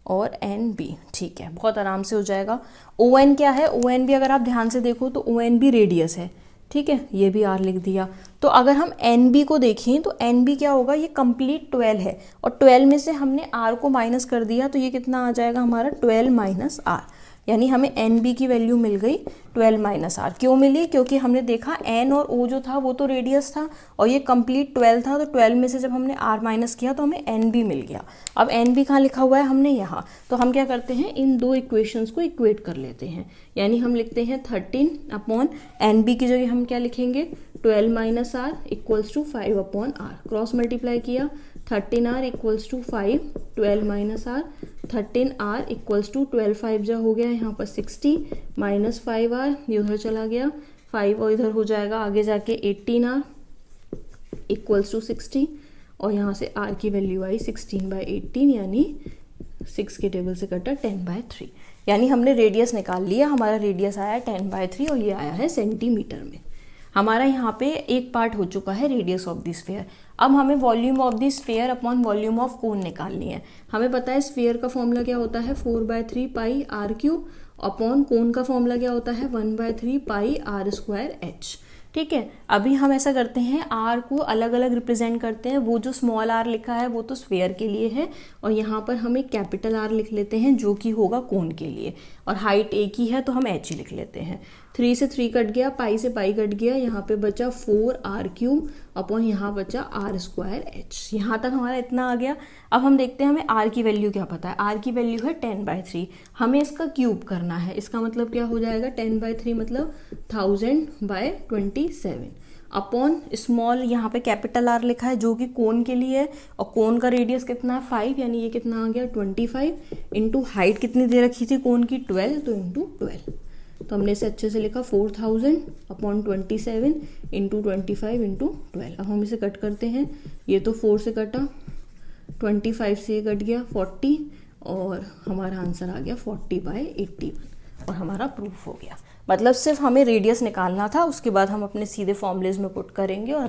और एन बी, ठीक है, बहुत आराम से हो जाएगा। ओ एन क्या है, ओ एन बी अगर आप ध्यान से देखो तो ओ एन बी रेडियस है, ठीक है, ये भी आर लिख दिया। तो अगर हम एन बी को देखें तो एन बी क्या होगा, ये कंप्लीट 12 है और 12 में से हमने आर को माइनस कर दिया, तो ये कितना आ जाएगा हमारा 12 माइनस आर, यानी हमें एन बी की वैल्यू मिल गई 12 माइनस आर। क्यों मिली, क्योंकि हमने देखा एन और ओ जो था वो तो रेडियस था और ये कंप्लीट 12 था, तो 12 में से जब हमने आर माइनस किया तो हमें एन बी मिल गया। अब एन बी कहाँ लिखा हुआ है, हमने यहाँ, तो हम क्या करते हैं इन 2 इक्वेशंस को इक्वेट कर लेते हैं, यानी हम लिखते हैं 13 अपॉन एन बी की जगह हम क्या लिखेंगे 12 minus R equals to 5 upon R, cross multiply किया 13 R equals to 5, 12 minus R 13 R equals to 12 5 जा हो गया यहाँ पर 60 माइनस 5 आर, ये उधर चला गया 5 और इधर हो जाएगा आगे जाके 18 आर इक्वल्स टू 60 और यहाँ से आर की वैल्यू आई 16/18, यानी 6 के टेबल से कटा 10/3, यानी हमने रेडियस निकाल लिया। हमारा रेडियस आया 10/3 और ये आया है सेंटीमीटर में। हमारा यहाँ पे एक पार्ट हो चुका है रेडियस ऑफ द स्फीयर। अब हमें volume of the sphere upon volume of cone निकालनी है। हमें पता है स्फीयर का फॉर्मूला क्या होता है 4/3 पाई आर क्यूब, अपॉन कोन का फॉर्मूला क्या होता है 1/3 पाई आर स्क्वायर एच। ठीक है, अभी हम ऐसा करते हैं आर को अलग अलग रिप्रेजेंट करते हैं। वो जो स्मॉल आर लिखा है वो तो स्फीयर के लिए है और यहाँ पर हम एक कैपिटल आर लिख लेते हैं जो कि होगा कोन के लिए, और हाइट एक ही है तो हम एच ही लिख लेते हैं। 3 से 3 कट गया, पाई से पाई कट गया, यहाँ पे बचा 4 आर क्यूब अपॉन यहाँ बचा आर स्क्वायर एच। यहाँ तक हमारा इतना आ गया। अब हम देखते हैं हमें आर की वैल्यू क्या पता है। आर की वैल्यू है 10/3, हमें इसका क्यूब करना है। इसका मतलब क्या हो जाएगा 10/3 मतलब 1000/27। अपॉन स्मॉल यहाँ पे कैपिटल आर लिखा है जो कि कोन के लिए है, और कोन का रेडियस कितना है 5, यानी ये कितना आ गया 25, इंटू हाइट कितनी दे रखी थी कोन की 12, तो इंटू 12। तो हमने इसे अच्छे से लिखा 4000 अपॉन 27 इंटू 25 इंटू 12। अब हम इसे कट करते हैं, ये तो 4 से कटा, 25 से ये कट गया 40, और हमारा आंसर आ गया 40/81, और हमारा प्रूफ हो गया। मतलब सिर्फ हमें रेडियस निकालना था, उसके बाद हम अपने सीधे फॉर्मूलेज में पुट करेंगे और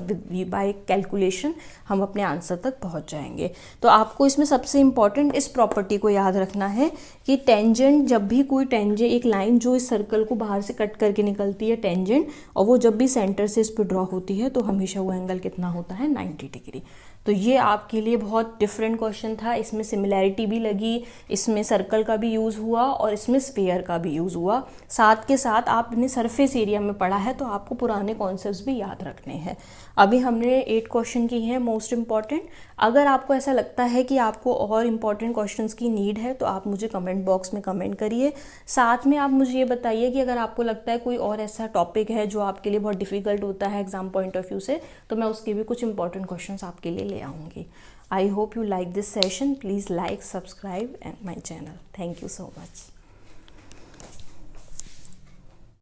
बाय कैलकुलेशन हम अपने आंसर तक पहुंच जाएंगे। तो आपको इसमें सबसे इंपॉर्टेंट इस प्रॉपर्टी को याद रखना है कि टेंजेंट, जब भी कोई टेंजेंट, एक लाइन जो इस सर्कल को बाहर से कट करके निकलती है टेंजेंट, और वो जब भी सेंटर से इस पर ड्रॉ होती है तो हमेशा वो एंगल कितना होता है 90 डिग्री। तो ये आपके लिए बहुत डिफरेंट क्वेश्चन था, इसमें सिमिलैरिटी भी लगी, इसमें सर्कल का भी यूज़ हुआ और इसमें स्फीयर का भी यूज़ हुआ। साथ के साथ आपने सरफेस एरिया में पढ़ा है तो आपको पुराने कॉन्सेप्ट्स भी याद रखने हैं। अभी हमने 8 क्वेश्चन की हैं मोस्ट इम्पॉर्टेंट। अगर आपको ऐसा लगता है कि आपको और इम्पॉर्टेंट क्वेश्चंस की नीड है तो आप मुझे कमेंट बॉक्स में कमेंट करिए। साथ में आप मुझे ये बताइए कि अगर आपको लगता है कोई और ऐसा टॉपिक है जो आपके लिए बहुत डिफिकल्ट होता है एग्जाम पॉइंट ऑफ व्यू से, तो मैं उसके भी कुछ इंपॉर्टेंट क्वेश्चंस आपके लिए ले आऊँगी। I hope you like this session. Please like, subscribe and my channel. Thank you so much.